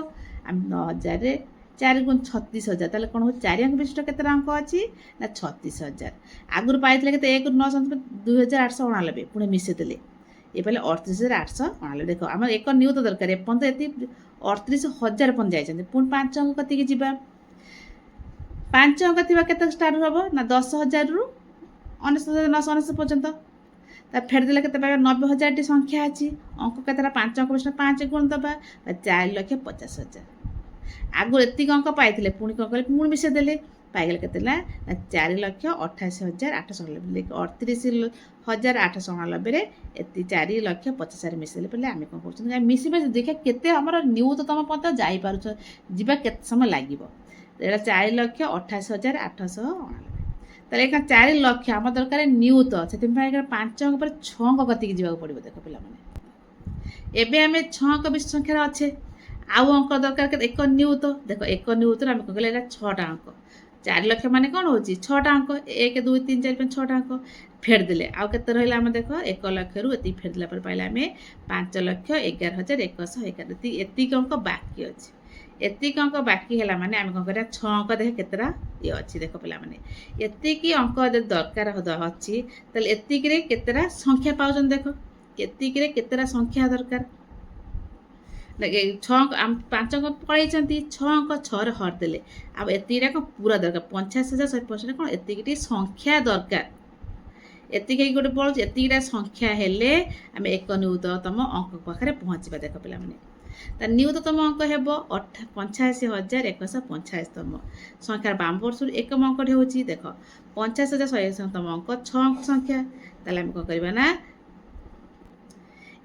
ଆମେ 9000ରେ 4 ଗୁଣ 36000, ତାହେଲେ କ'ଣ ହେଉଛି 4 ଅଙ୍କ ବିଶିଷ୍ଟ କେତେଟା ଅଙ୍କ ଅଛି ନା 36000। ଆଗରୁ ପାଇଥିଲେ କେତେ 1ରୁ 999 2889, ପୁଣି ମିଶାଇ ଦେଲେ ଏ ପାଇଲେ 38889। ଦେଖ ଆମର 1 ନିୟୁତ ଦରକାର, ଏପର୍ଯ୍ୟନ୍ତ ଏତିକି 38000 ପର୍ଯ୍ୟନ୍ତ ଯାଇଛନ୍ତି। ପୁଣି 5 ଅଙ୍କ କତିକି ଯିବା, 5 ଅଙ୍କ ଥିବା କେତେ ଷ୍ଟାର୍ଟ ହେବ ନା 10000ରୁ 999 ପର୍ଯ୍ୟନ୍ତ, ତା ଫେରିଦେଲେ କେତେ ପାଇବା 90000ଟି ସଂଖ୍ୟା ଅଛି, ଅଙ୍କ କେତେଟା 5 ଅଙ୍କ ବିଶିଷ୍ଟ 5 ଗୁଣ ଦେବା 4,50,000। ଆଗରୁ ଏତିକି ଅଙ୍କ ପାଇଥିଲେ, ପୁଣି କ'ଣ କଲେ ପୁଣି ମିଶାଇ ଦେଲେ, ପାଇଗଲେ କେତେ ହେଲା ନା 4,88,890, 38,890ରେ ଏତି 4,50,000 ମିଶାଇଲେ ପଡ଼ିଲେ ଆମେ କ'ଣ କରୁଛନ୍ତି ଆମେ ମିଶିବା, ଦେଖିବା କେତେ ଆମର ନିୟୁତତମ ପର୍ଯ୍ୟନ୍ତ ଯାଇପାରୁଛ, ଯିବା କେତେ ସମୟ ଲାଗିବ। ଏଇଟା 4,88,890। ତାହେଲେ ଏଇଟା 4 ଲକ୍ଷ ଆମ ଦରକାର ନିୟୁତ, ସେଥିପାଇଁ 5 ଅଙ୍କ ପରେ 6 ଅଙ୍କ କତିକି ଯିବାକୁ ପଡ଼ିବ। ଦେଖ ପିଲାମାନେ ଏବେ ଆମେ 6 ଅଙ୍କ ବିଶିଷ୍ଟ ସଂଖ୍ୟାରେ ଅଛେ, ଆଉ ଅଙ୍କ ଦରକାର କେତେ 1 ନିୟୁତ। ଦେଖ 1 ନିୟୁତରେ ଆମେ କ'ଣ କଲେ, ଏଇଟା 6ଟା ଅଙ୍କ, 4 ଲକ୍ଷ ମାନେ କ'ଣ ହେଉଛି 6ଟା ଅଙ୍କ, 1 2 3 4 5 6ଟା ଅଙ୍କ ଫେରିଦେଲେ ଆଉ କେତେ ରହିଲା ଆମେ ଦେଖ 1 ଲକ୍ଷରୁ ଏତିକି ଫେରିଦେଲା ପରେ ପାଇଲେ ଆମେ 5,11,111, ଏତିକି ଅଙ୍କ ବାକି ଅଛି। ଏତିକି ଅଙ୍କ ବାକି ହେଲା ମାନେ ଆମେ କ'ଣ କରିବା 6 ଅଙ୍କ ଦେଖ କେତେଟା ଇଏ ଅଛି। ଦେଖ ପିଲାମାନେ ଏତିକି ଅଙ୍କ ଯଦି ଦରକାର ଅଛି, ତାହେଲେ ଏତିକିରେ କେତେଟା ସଂଖ୍ୟା ପାଉଛନ୍ତି, ଦେଖ ଏତିକିରେ କେତେଟା ସଂଖ୍ୟା ଦରକାର, 6 ଅଙ୍କ 5 ଅଙ୍କ ପଳେଇଛନ୍ତି, 6 ଅଙ୍କ 6ରେ ହରିଦେଲେ ଆଉ ଏତିକିଟା କ'ଣ ପୁରା ଦରକାର 85,165, କ'ଣ ଏତିକିଟି ସଂଖ୍ୟା ଦରକାର, ଏତିକି ଗୋଟେ ପଳଉଛି, ଏତିକିଟା ସଂଖ୍ୟା ହେଲେ ଆମେ 1 ନିୟୁତତମ ଅଙ୍କ ପାଖରେ ପହଞ୍ଚିବା। ଦେଖ ପିଲାମାନେ ତା ନ୍ୟୁନତମ ଅଙ୍କ ହେବ 85,185ତମ ସଂଖ୍ୟାର ବାମ ବର୍ଷରୁ ଏକମ ଅଙ୍କଟି ହେଉଛି ଦେଖ 85,185ତମ ଅଙ୍କ 6 ଅଙ୍କ ସଂଖ୍ୟା। ତାହେଲେ ଆମେ କ'ଣ କରିବା ନା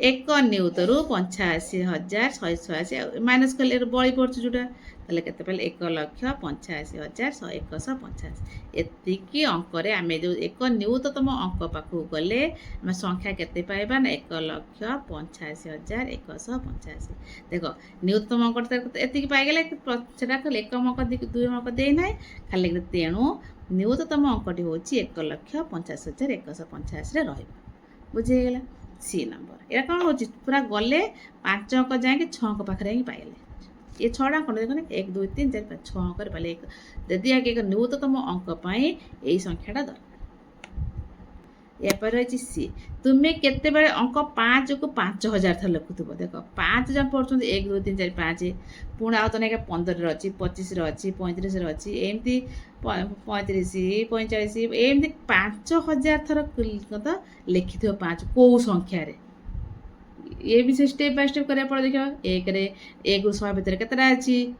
ଏକ ନିୟୁତରୁ 85,186 ମାଇନସ୍ କଲେ ବଳି ପଡ଼ୁଛି ଯେଉଁଟା, ତାହେଲେ କେତେ ପାଇଲେ 1,85,185 ଏତିକି ଅଙ୍କରେ ଆମେ ଯେଉଁ ଏକ ନିୟୁତମ ଅଙ୍କ ପାଖକୁ ଗଲେ ଆମେ ସଂଖ୍ୟା କେତେ ପାଇବା ନା 1,85,185। ଦେଖ ନିୟୁତମ ଅଙ୍କଟା ଏତିକି ପାଇଗଲେ ସେଟା ଖାଲି ଏକମ ଅଙ୍କ ଦୁଇ ଅଙ୍କ ଦେଇନାହିଁ ଖାଲି, ତେଣୁ ନିୟୁତମ ଅଙ୍କଟି ହେଉଛି 1,85,185ରେ ରହିବ। ବୁଝିଗଲା? ସି ନମ୍ବର ଏଇଟା କ'ଣ ହେଉଛି ପୁରା ଗଲେ 5 ଅଙ୍କ ଯାଇକି 6 ଅଙ୍କ ପାଖରେ ଯାଇକି ପାଇଲେ। ये 6टा अंक देखो 1 2 3 4 5 6 अंक पाइले यदि आगे एक न्यूनतम अंक पाई यही संख्याटा दरकार। या पर रही सी तुम्हें केते बेले अंक 5 को 5000 थर लिखुथबो देख 5 जन पढ़छन 1 2 3 4 5 पुणी आउ तने 15 रे अछि 25 रे अछि 35 रे अछि एमती 35 45 एमती 5000 थर कत लिखिथबो 5 को संख्या रे ये भी से स्टेप बाय स्टेप करिया पड़े देखियो 1 रे 1 रु 100 भीतर केतरा अछि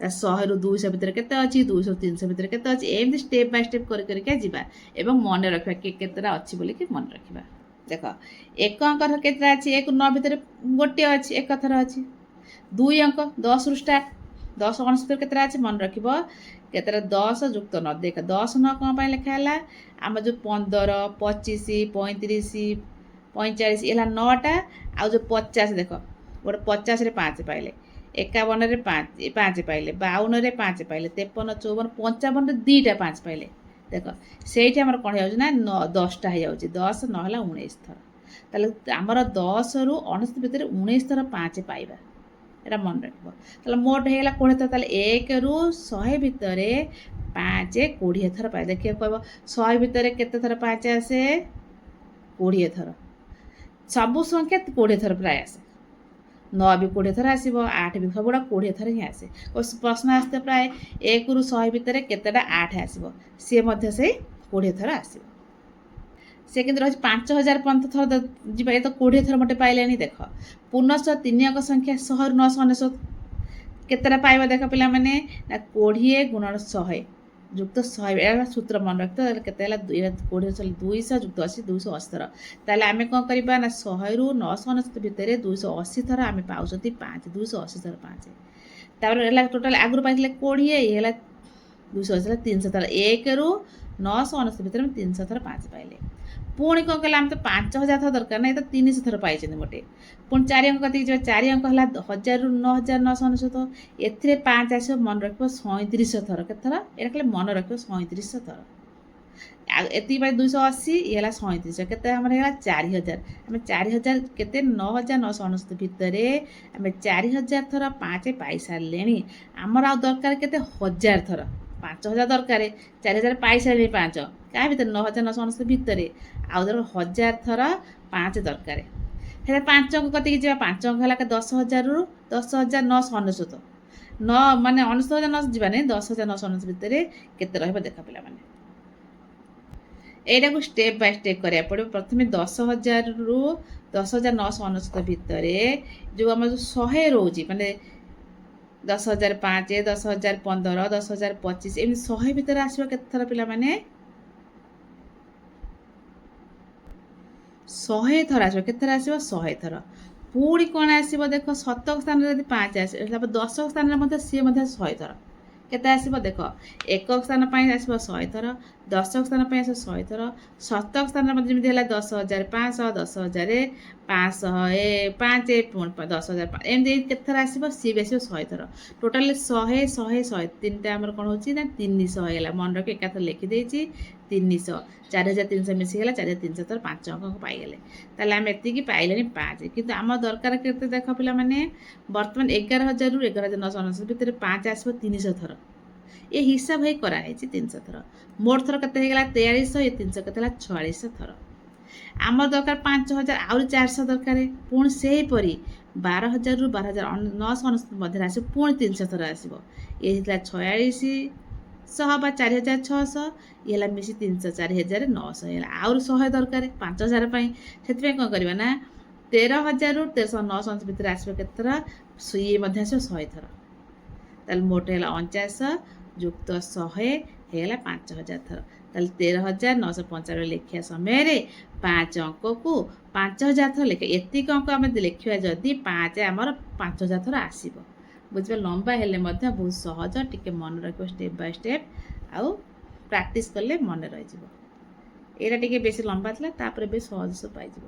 100 रु 200 भीतर केते अछि 200 300 भीतर केते अछि एमती स्टेप बाय स्टेप कर के जिबा एवं मन रखबा के केतरा अछि बोली के मन रखबा। देखो एक अंक केतरा अछि 1 रु 9 भीतर गोटे अछि एक थर अछि 2 अंक 10 रु स्टार्ट 10 11 भीतर केतरा अछि मन रखिबो केतरा 10 युक्त 9 देख 10 9 कोन पय लिखा हला हम जो 15 25 35 45 एला 9टा आ जो 50 देख गोटे 50 रे 5 पाइले 51 रे 5 पाइले 52 रे 5 पाइले 53 54 55 रे 2टा 5 पाइले देख सेठी हमर कोन हो ना 10टा हो जाउची 10 न हला 19 थर ताले हमर 10 रु 19 भीतर 19 थर 5 पाइबा एटा मन रखबो ताले मोट हेला 20 थर ताले 1 रु 100 भीतर 5 20 थर पाइ देखिए कहबो 100 भीतर केते थर 5 आसे 20 थर सबु संख्या 20 थर प्राय आसे 9 भी 20 थर आसीबो 8 भी सबुड़ा 20 थर ही आसे प्रश्न आस्ते प्राय 1 रु 100 भीतर केतेटा 8 आसीबो से मध्य से 20 थर आसीबो से किंतु रही 5000 थर जिबा ए तो 20 थर मटे पाइलेनी देख पुनश्च 3 अंक संख्या 100 रु 999 केतेटा पाइबा देख पिला माने 20 गुणन 100 युक्त 100 एला सूत्र मन रखतो केते हला 20 200 युक्त 80 280 थर ताले आमे कोन करबा ना 100 रु 999 भितरे 280 थर आमे पाउछती 5 280 थर 5 तापर एला टोटल आगुर पाइले 20 एला 280 300 थर 1 रु 999 भितर 300 थर 5 पाइले पुणी कोन कला हम तो 5000 थर दरकार नै तो 300 थर पाइछन मोटे पुणी 4 अंक कति जे 4 अंक हला 1000 रु 9999 एथिरे 5 आसो मन रखबो 3700 थर के थर एटा कले मन रखबो 3700 थर एति बाय 280 एला 3700 केते हमर हेला 4000 हम 4000 केते 9999 भितरे हम 4000 थर 5 पैसा लेनी हमर आ दरकार केते 1000 थर 5000 दरकार 4000 पैसा ले 5 का भीतर 9999 भितरे आ 1000 थर 5 दरकार हेला 5 अंक कति जे 5 अंक हला के 10000 रु 10999 न माने 19999 जिबा नै 10999 भितरे केते रहबो देखा पिला माने एटा को स्टेप बाय स्टेप करिया पड़े प्रथमे 10000 रु 10999 भितरे जो हम 100 रोजी माने 10005 10015 10025 एम 100 भीतर आसीबा केते थर पिला माने 100 थर आसीबा केते थर आसीबा 100 थर पूरी कोन आसीबो देखो शतक स्थान रे 5 आसी मतलब दशक स्थान रे मध्ये से मध्ये 100 थर केते आसीबो देखो एकक स्थान पय आसीबो 100 थर दशक स्थान पय आसीबो 100 थर शतक स्थान रे मध्ये जेमिति हला 10500 10000 500 5 10000 एमदी केते थर आसीबो सी बेसी 100 थर टोटल 100 100 100 तीनटा हमर कोन होची ना 300 हेला मन रखे एका थर लिखि देछि 300 4300 मिसी गेला 4300 थर 5 अंक पाई गेले ताले हम एति की पाइलेनी 5 किंतु हम दरकार केते देखो पिला माने वर्तमान 11000 रु 11999 भितर 5 आसीबो 300 थर ये हिसाब है करा है 300 थर मोर थर केते हे गेला 4300 ये 300 केते हला 4600 थर आम दरकार 5000 आउरी 400 दरकार पुणी से परी 12000 रु 12999 मध्ये आसी पुणी 300 थर आसीबो ये हितला 46 100 बा 4600 येला मिसी 300 4900 येला आउर 100 दरकार 5000 पई सेति पे कोन करबा ना 13,000 ରୁ 13,900 ଭିତରେ ଆସିବ କେତେ ଥର? ଇଏ ମଧ୍ୟ ଆସିବ 100 ଥର। ତାହେଲେ ମୋଟ ହେଲା 49 ଯୁକ୍ତ 100 ହେଇଗଲା 5,000 ଥର। ତାହେଲେ 13,995 ଲେଖିବା ସମୟରେ 5 ଅଙ୍କକୁ 5,000 ଥର ଲେଖିବା। ଏତିକି ଅଙ୍କ ଆମେ ଲେଖିବା ଯଦି 5 ଆମର 5,000 ଥର ଆସିବ। ବୁଝିପାରିଲେ? ଲମ୍ବା ହେଲେ ମଧ୍ୟ ବହୁତ ସହଜ, ଟିକେ ମନେ ରଖିବ ଷ୍ଟେପ୍ ବାଇ ଷ୍ଟେପ୍, ଆଉ ପ୍ରାକ୍ଟିସ୍ କଲେ ମନେ ରହିଯିବ। ଏଇଟା ଟିକେ ବେଶୀ ଲମ୍ବା ଥିଲା, ତାପରେ ବି ସହଜ ସବୁ ପାଇଯିବ।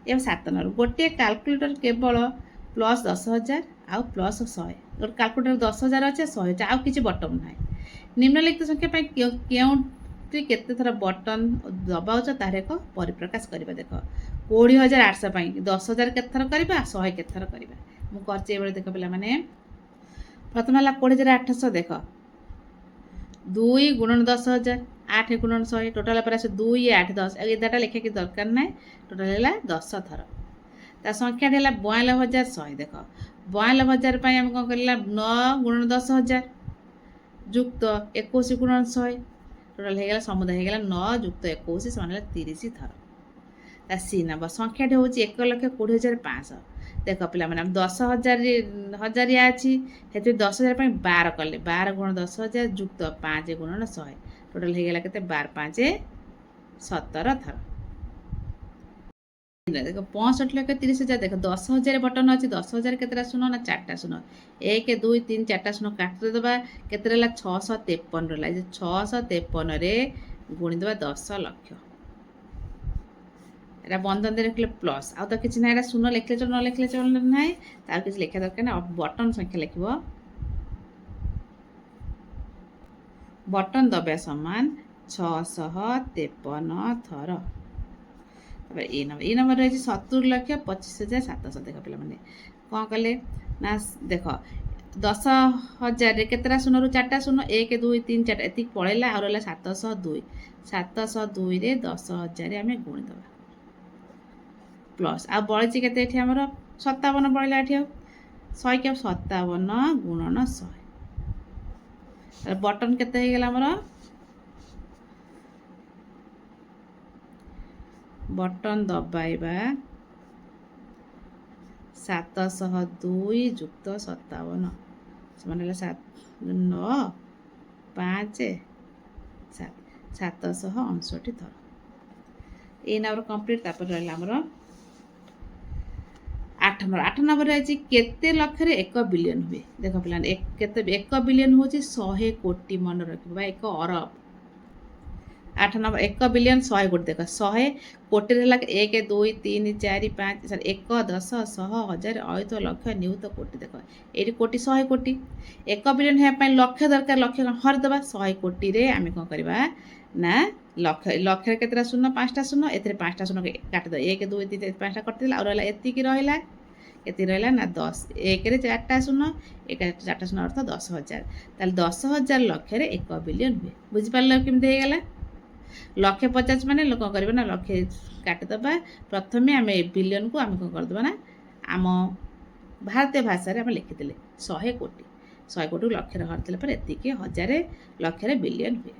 ଏବଂ 7 ନମ୍ବର, ଗୋଟିଏ କାଲକୁଲେଟର କେବଳ +10,000 ଆଉ +100। ଗୋଟେ କାଲକୁଲେଟର 10,000 ଅଛି, 100 ଅଛି, ଆଉ କିଛି ବଟନ୍ ନାହିଁ। ନିମ୍ନଲିଖିତ ସଂଖ୍ୟା ପାଇଁ କେଉଁଠି କେତେ ଥର ବଟନ୍ ଦବାଉଛ ତାହାର ଏକ ପରିପ୍ରକାଶ କରିବା। ଦେଖ 20,800 ପାଇଁ 10,000 କେତେ ଥର କରିବା, 100 କେତେ ଥର କରିବା। ମୁଁ କରିଛି ଏଇଭଳି। ଦେଖ ପିଲାମାନେ, ପ୍ରଥମ ହେଲା 20,800। ଦେଖ 2 × 10,000, 8 × 100, ଟୋଟାଲ ପରେ ଆସିବ 2, 8, 10। ଆଉ ଏ ଦାଟା ଲେଖିବା କିଛି ଦରକାର ନାହିଁ, ଟୋଟାଲ ହେଲା 10 ଥର। ତା ସଂଖ୍ୟାଟି ହେଲା 42,100। ଦେଖ 42,000 ପାଇଁ ଆମେ କ'ଣ କରିବା? 9 × 10,000 ଯୁକ୍ତ 21 × 100, ଟୋଟାଲ ହେଇଗଲା ସମୁଦାୟ ହେଇଗଲା 9 ଯୁକ୍ତ 21 ସମାନ ହେଲା 30 ଥର। ତା ସି ନମ୍ବର, ସଂଖ୍ୟାଟି ହେଉଛି 1,20,500। ଦେଖ ପିଲାମାନେ, ଆମେ 10,000 ଅଛି, ସେଥିରେ 10,000 ପାଇଁ 12 କଲେ, 12 × 10,000 ଯୁକ୍ତ 5 × 100, ଟୋଟାଲ ହେଇଗଲା କେତେ? 12 × 5 = 17 ଥର। ଦେଖ 65,30,000। ଦେଖ 10,000 ବଟନ୍ ଅଛି, 10,000 କେତେଟା ଶୂନ? ନା 4ଟା ଶୂନ। 1, 2, 3, 4ଟା ଶୂନ କାଟିଦେବା, କେତେ ରହିଲା? 653 ରହିଲା। 653ରେ ଗୁଣିଦେବା 10 ଲକ୍ଷ। ଏଇଟା ବନ୍ଧନ ଦେଇ ଲେଖିଲେ ପ୍ଲସ୍, ଆଉ ତ କିଛି ନାହିଁ। ଏଇଟା ଶୂନ ଲେଖିଲେ ଚଳ, ନ ଲେଖିଲେ ଚଳ ନାହିଁ, ତାର କିଛି ଲେଖିବା ଦରକାର ନାହିଁ। ବଟନ୍ ସଂଖ୍ୟା ଲେଖିବ। ବଟନ୍ ଦବା ସମାନ 653 ଥର। ତାପରେ ଏ ନମ୍ବର ରହିଛି 70,25,700। ଦେଖ ପିଲାମାନେ କ'ଣ କଲେ ନା, ଦେଖ 10,000ରେ କେତେଟା ଶୂନରୁ? 4ଟା ଶୂନ, 1, 2, 3, 4 ଏତିକି ପଳେଇଲା, ଆଉ ରହିଲା 702। 702ରେ 10,000 ଆମେ ଗୁଣିଦେବା ପ୍ଲସ୍, ଆଉ ବଳିଛି କେତେ? ଏଠି ଆମର 57 ବଳିଲା। ଏଠି ଆଉ 157 ଗୁଣନ 100। ତାହେଲେ ବଟନ୍ କେତେ ହେଇଗଲା ଆମର? ବଟନ୍ ଦବାଇବା 702 ଯୁକ୍ତ 57 ସମାନ ହେଲା 9, 5, 7, 759 ଥର। ଏଇ ନମ୍ବର କମ୍ପ୍ଲିଟ୍। ତାପରେ ରହିଲା ଆମର 8 ନମ୍ବର। 8 ନମ୍ବର ରହିଛି କେତେ ଲକ୍ଷରେ 1 ବିଲିୟନ ହୁଏ। ଦେଖ ପିଲାମାନେ, 1 ବିଲିୟନ ହେଉଛି 100 କୋଟି, ମନେ ରଖିବ, ବା 1 ଅରବ। 8 ନମ୍ବର 1 ବିଲିୟନ 100 କୋଟି। ଦେଖ 100 କୋଟିରେ ହେଲା 1, 2, 3, 4, 5, 1, 10, 100, 1000, ଅୟୁତ, ଲକ୍ଷ, ନିୟୁତ, କୋଟି। ଦେଖ ଏଇଠି କୋଟି, 100 କୋଟି। 1 ବିଲିୟନ ହେବା ପାଇଁ ଲକ୍ଷ ଦରକାର। ଲକ୍ଷ ହରିଦେବା 100 କୋଟିରେ। ଆମେ କ'ଣ କରିବା ନା, ଲକ୍ଷରେ କେତେଟା ଶୂନ? 5ଟା ଶୂନ। ଏଥିରେ 5ଟା ଶୂନ କାଟିଦେବା। 1, 2, 3, 5ଟା କଟିଦେଲା, ଆଉ ରହିଲା ଏତିକି ରହିଲା। କେତିକି ରହିଲା ନା 10। 1ରେ 4ଟା ଶୂନ, 4ଟା ଶୂନ ଅର୍ଥ 10,000। ତାହେଲେ 10,000 ଲକ୍ଷରେ 1 ବିଲିୟନ ହୁଏ। ବୁଝିପାରିଲ କେମିତି ହେଇଗଲା? 150 ମାନେ କ'ଣ କରିବା ନା, ଲକ୍ଷେ କାଟିଦେବା। ପ୍ରଥମେ ଆମେ ବିଲିୟନକୁ ଆମେ କ'ଣ କରିଦେବା ନା, ଆମ ଭାରତୀୟ ଭାଷାରେ ଆମେ ଲେଖିଦେଲେ 100 କୋଟି। 100 କୋଟିକୁ ଲକ୍ଷରେ ହରିଦେଲା ପରେ ଏତିକି 1000 ଲକ୍ଷରେ ବିଲିୟନ ହୁଏ।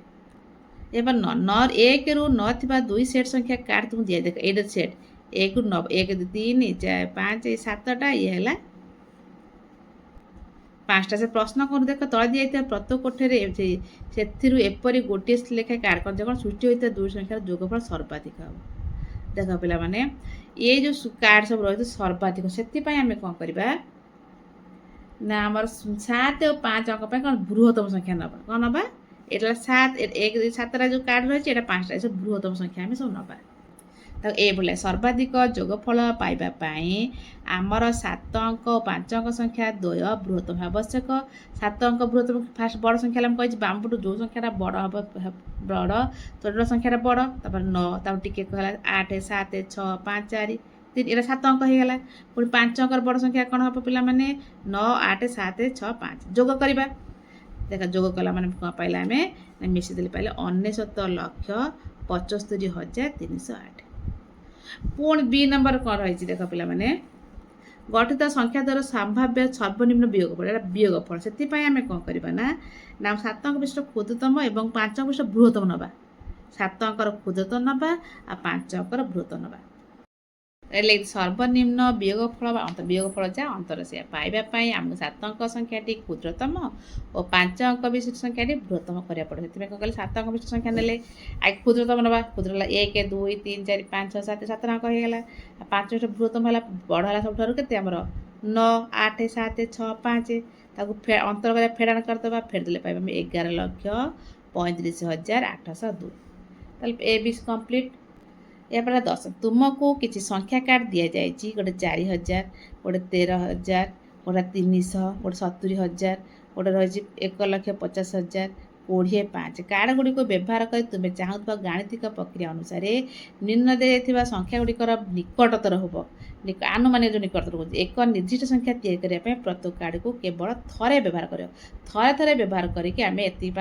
ଏବେ 1ରୁ 9 ଥିବା 2 ସେଟ୍ ସଂଖ୍ୟା କାର୍ଡ଼ ତୁମକୁ ଦିଆ। ଦେଖ ଏଇଟା ସେଟ୍ 1ରୁ 9, 1, 2, 3, 4, 5, 7ଟା, ଇଏ ହେଲା 5ଟା। ସେ ପ୍ରଶ୍ନ କ'ଣ? ଦେଖ ତଳେ ଦିଆଯାଇଥିବା ପ୍ରତ୍ୟେକ କୋଠରୀରେ ସେଥିରୁ ଏପରି ଗୋଟିଏ ଲେଖାଏଁ କାର୍ଡ଼ କ'ଣ ସୃଷ୍ଟି ହୋଇଥିବା 2 ସଂଖ୍ୟାର ଯୋଗଫଳ ସର୍ବାଧିକ ହେବ। ଦେଖ ପିଲାମାନେ, ଏଇ ଯେଉଁ କାର୍ଡ଼ ସବୁ ରହିଛି ସର୍ବାଧିକ, ସେଥିପାଇଁ ଆମେ କ'ଣ କରିବା ନା, ଆମର 7 ଆଉ 5 ଅଙ୍କ ପାଇଁ କ'ଣ ବୃହତ୍ତମ ସଂଖ୍ୟା ନେବା। କ'ଣ ନେବା? ଏଇଟା 7, 1, 2, 7ଟା ଯେଉଁ କାର୍ଡ଼ ରହିଛି, ଏଇଟା 5ଟା, ଏସବୁ ବୃହତ୍ତମ ସଂଖ୍ୟା ଆମେ ସବୁ ନେବା। ତାକୁ ଏଇଭଳିଆ ସର୍ବାଧିକ ଯୋଗଫଳ ପାଇବା ପାଇଁ ଆମର 7 ଅଙ୍କ ଓ 5 ଅଙ୍କ ସଂଖ୍ୟା ଦ୍ୱୟ ବୃହତ୍ତମ ଆବଶ୍ୟକ। 7 ଅଙ୍କ ବୃହତ୍ତମ, ଫାଷ୍ଟ ବଡ଼ ସଂଖ୍ୟା ହେଲା, ମୁଁ କହିଛି ବାମପଟୁ ଯେଉଁ ସଂଖ୍ୟାଟା ବଡ଼ ହେବ ବଡ଼, ଛୋଟ ସଂଖ୍ୟାଟା ବଡ଼। ତାପରେ 9, ତାକୁ ଟିକେ ହେଲା 8, 7, 6, 5, 4, 3, ଏଇଟା 7 ଅଙ୍କ ହେଇଗଲା। ପୁଣି 5 ଅଙ୍କର ବଡ଼ ସଂଖ୍ୟା କ'ଣ ହେବ ପିଲାମାନେ? 9, 8, 7, 6, 5 ଯୋଗ କରିବା। ଦେଖ ଯୋଗ କଲା ମାନେ କ'ଣ ପାଇଲା? ଆମେ ମିଶିଦେଲେ ପାଇଲେ 69,75,308। ପୁଣି B ନମ୍ବର କ'ଣ ରହିଛି? ଦେଖ ପିଲାମାନେ, ଗଠିତ ସଂଖ୍ୟା ଦ୍ୱାରା ସମ୍ଭାବ୍ୟ ସର୍ବନିମ୍ନ ବିୟୋଗଫଳ। ଏଇଟା ବିୟୋଗଫଳ। ସେଥିପାଇଁ ଆମେ କ'ଣ କରିବା ନା, 7 ଅଙ୍କ ବିଶିଷ୍ଟ କ୍ଷୁଦ୍ରତମ ଏବଂ 5 ଅଙ୍କ ବିଶିଷ୍ଟ ବୃହତ୍ତମ ନେବା। 7 ଅଙ୍କର କ୍ଷୁଦ୍ରତମ ନେବା, ଆଉ 5 ଅଙ୍କର ବୃହତ୍ତମ ନେବା। ସର୍ବନିମ୍ନ ବିୟୋଗଫଳ ବା ବିୟୋଗଫଳ ଯାହା ଅନ୍ତର ସେଇଆ ପାଇବା ପାଇଁ ଆମକୁ 7 ଅଙ୍କ ସଂଖ୍ୟାଟି କ୍ଷୁଦ୍ରତମ ଓ 5 ଅଙ୍କ ବିଶିଷ୍ଟ ସଂଖ୍ୟାଟି ବୃହତ୍ତମ କରିବାକୁ ପଡ଼ିବ। ସେଥିପାଇଁ କ'ଣ କହିଲେ 7 ଅଙ୍କ ବିଶିଷ୍ଟ ସଂଖ୍ୟା ନେଲେ ଆଗ କ୍ଷୁଦ୍ରତମ ନେବା। କ୍ଷୁଦ୍ର ହେଲା 1 2 3 4 5 6 7 7 ଅଙ୍କ ହେଇଗଲା। 5ଟା ବୃହତ୍ତମ ହେଲା ବଡ଼ ହେଲା ସବୁଠାରୁ କେତେ ଆମର 9 8 7 6 5 ତାକୁ ଅନ୍ତର କରିବା ଫେଡ଼ାଣ କରିଦେବା। ଫେଡ଼ିଦେଲେ ପାଇବା ଆମେ 11,35,802। ତାହେଲେ ଏ ବି କମ୍ପ୍ଲିଟ୍। ଏହାପରେ 10 ତୁମକୁ କିଛି ସଂଖ୍ୟା କାର୍ଡ଼ ଦିଆଯାଇଛି। ଗୋଟେ 4,000, ଗୋଟେ 13,000, ଗୋଟେ 300, ଗୋଟେ 70,000, ଗୋଟେ ରହିଛି 1,50,000, 25,000। କାର୍ଡ଼ ଗୁଡ଼ିକୁ ବ୍ୟବହାର କରି ତୁମେ ଚାହୁଁଥିବା ଗାଣିତିକ ପ୍ରକ୍ରିୟା ଅନୁସାରେ ନିମ୍ନ ଦିଆଯାଇଥିବା ସଂଖ୍ୟା ଗୁଡ଼ିକର ନିକଟତର ହେବ। ଆନୁମାନିକ ଯେଉଁ ନିକଟତର ହେଉଛି ଏକ ନିର୍ଦ୍ଦିଷ୍ଟ ସଂଖ୍ୟା ତିଆରି କରିବା ପାଇଁ ପ୍ରତ୍ୟେକ କାର୍ଡ଼କୁ କେବଳ ଥରେ ବ୍ୟବହାର କରିବ। ଥରେ ବ୍ୟବହାର କରିକି ଆମେ ଏତିକି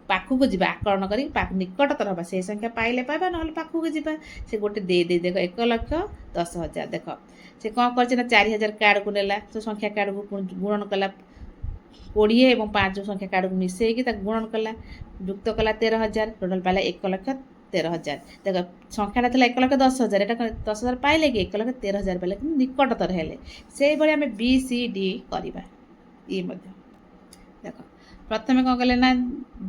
ପାଖକୁ ଯିବା ଆକଳନ କରି ନିକଟତର ହେବା। ସେଇ ସଂଖ୍ୟା ପାଇଲେ ପାଇବା, ନହେଲେ ପାଖକୁ ଯିବା। ସେ ଗୋଟେ ଦେଇ ଦେଖ 1,10,000। ଦେଖ ସେ କ'ଣ କରିଛି ନା 4,000 କାର୍ଡ଼କୁ ନେଲା, ସେ ସଂଖ୍ୟା କାର୍ଡ଼କୁ ଗୁଣନ କଲା 20 ଏବଂ 5 ସଂଖ୍ୟା କାର୍ଡ଼କୁ ମିଶାଇକି ତାକୁ ଗୁଣନ କଲା, ଯୁକ୍ତ କଲା 13,000, ଟୋଟାଲ୍ ପାଇଲା 1,13,000। ଦେଖ ସଂଖ୍ୟାଟା ଥିଲା 1,10,000, ଏଇଟା 10,000 ପାଇଲେ କି 1,13,000 ପାଇଲେ, କିନ୍ତୁ ନିକଟତର ହେଲେ। ସେଇଭଳି ଆମେ B C D କରିବା। ଇଏ ମଧ୍ୟ ଦେଖ ପ୍ରଥମେ କ'ଣ କଲେ ନା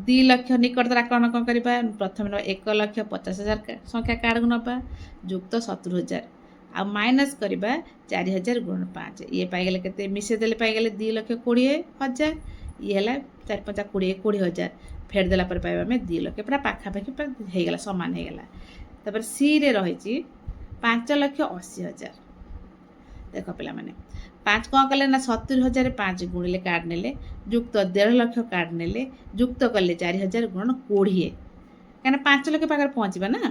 2 ଲକ୍ଷ ନିକଟତର ଆକଳନ କ'ଣ କରିବା, ପ୍ରଥମେ ନେବା 1,50,000 ସଂଖ୍ୟା କାର୍ଡ଼କୁ ନେବା, ଯୁକ୍ତ 70,000 ଆଉ ମାଇନସ୍ କରିବା 4,000 ଗୁଣନ 5। ଇଏ ପାଇଗଲେ କେତେ, ମିଶାଇଦେଲେ ପାଇଗଲେ 2,20,000। ଇଏ ହେଲା 4 5 20,000। ଫେଡ଼ିଦେଲା ପରେ ପାଇବା ଆମେ 2 ଲକ୍ଷ, ପୁରା ପାଖାପାଖି ହେଇଗଲା, ସମାନ ହେଇଗଲା। ତାପରେ ସିରେ ରହିଛି 5,80,000। ଦେଖ ପିଲାମାନେ 5 କ'ଣ କଲେ ନା 70,000 5 ଗୁଣିଲେ କାର୍ଡ଼ ନେଲେ, ଯୁକ୍ତ 1.5 ଲକ୍ଷ କାର୍ଡ଼ ନେଲେ, ଯୁକ୍ତ କଲେ 4,000 ଗୁଣନ 20। କାହିଁକିନା 5 ଲକ୍ଷ ପାଖରେ ପହଞ୍ଚିବା ନା।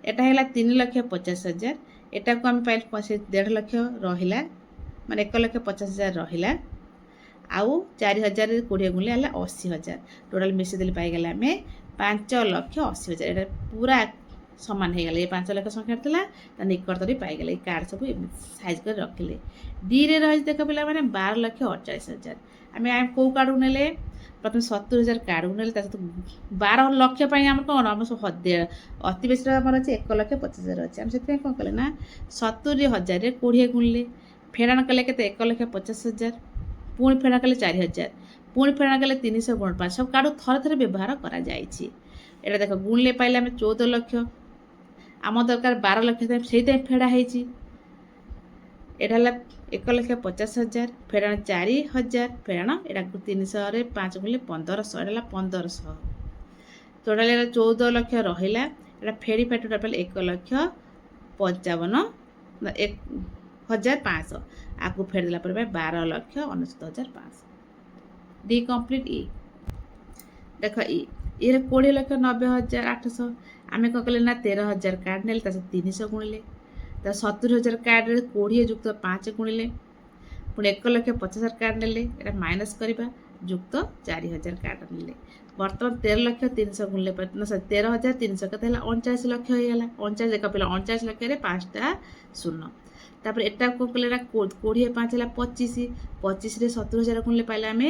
ଏଟା ହେଲା 3,50,000। ଏଟାକୁ ଆମେ ପାଇଲେ 1.5 ଲକ୍ଷ ରହିଲା, ମାନେ 1,50,000 ରହିଲା। ଆଉ 4,000 20 ଗୁଣିଲେ ହେଲା 80,000। ଟୋଟାଲ୍ ମିଶାଇଦେଲେ ପାଇଗଲେ ଆମେ 5,80,000। ଏଇଟା ପୁରା ସମାନ ହେଇଗଲା। ଏ 5 ଲକ୍ଷ ସଂଖ୍ୟା ଥିଲା, ତା ନିକଟରେ ପାଇଗଲେ। ଏଇ କାର୍ଡ଼ ସବୁ ସାଇଜ୍ କରି ରଖିଲେ। ଡିରେ ରହିଛି ଦେଖ ପିଲାମାନେ 12,48,000। ଆମେ କେଉଁ କାର୍ଡ଼କୁ ନେଲେ, ପ୍ରଥମେ 70,000 କାର୍ଡ଼କୁ ନେଲେ, ତା ସହିତ 12 ଲକ୍ଷ ପାଇଁ ଆମର କ'ଣ ଆମର ସବୁ ଅତି ବେଶୀର ଆମର ଅଛି 1,50,000 ଅଛି। ଆମେ ସେଥିପାଇଁ କ'ଣ କଲେ ନା 70,000 20 ଗୁଣିଲେ, ଫେଡ଼ାଣ କଲେ କେତେ 1,50,000, ପୁଣି ଫେଡ଼ାଣ କଲେ 4,000, ପୁଣି ଫେଡ଼ାଣ କଲେ 300 ଗୁଣ 5। ସବୁ କାର୍ଡ଼ ଥରେ ବ୍ୟବହାର କରାଯାଇଛି। ଏଇଟା ଦେଖ ଗୁଣିଲେ ପାଇଲେ ଆମେ 14 ଲକ୍ଷ। ଆମ ଦରକାର 12 ଲକ୍ଷ, ସେଇଥିପାଇଁ ଫେଡ଼ା ହେଇଛି। ଏଇଟା ହେଲା 1,50,000, ଫେଡ଼ାଣ 4,000, ଫେଡ଼ାଣ ଏଇଟାକୁ 300ରେ 5 ଗୁଣିଲେ 1,500, ଏଇଟା ହେଲା 1,500। ଟୋଟାଲ୍ ହେଲା 14 ଲକ୍ଷ ରହିଲା। ଏଇଟା ଫେଡ଼ି ଟୋଟାଲ୍ ପାଇଲେ 1,55,500। ଆକୁ ଫେଡ଼ିଦେଲା ପରେ 12,69,500। D complete. ଇ ଦେଖ ଇରେ 20,90,800। ଆମେ କ'ଣ କଲେ ନା 13,000 କାର୍ଡ଼ ନେଲେ, ତା ସହିତ 300 ଗୁଣିଲେ, ତା 70,000 କାର୍ଡ଼ରେ 20 ଯୁକ୍ତ 5 ଗୁଣିଲେ, ପୁଣି 1,50,000 କାର୍ଡ଼ ନେଲେ, ଏଇଟା ମାଇନସ୍ କରିବା, ଯୁକ୍ତ 4,000 କାର୍ଡ଼ ନେଲେ। ବର୍ତ୍ତମାନ 13,300 ଗୁଣିଲେ 13,300 କେତେ ହେଲା 39 ଲକ୍ଷ ହେଇଗଲା। 39 ଦେଖ ପିଲା 39 ଲକ୍ଷରେ 5ଟା ଶୂନ। ତାପରେ ଏଟା କ'ଣ କଲେ ନା 20 5 ହେଲା 25। 25ରେ 70,000 ଗୁଣିଲେ ପାଇଲେ ଆମେ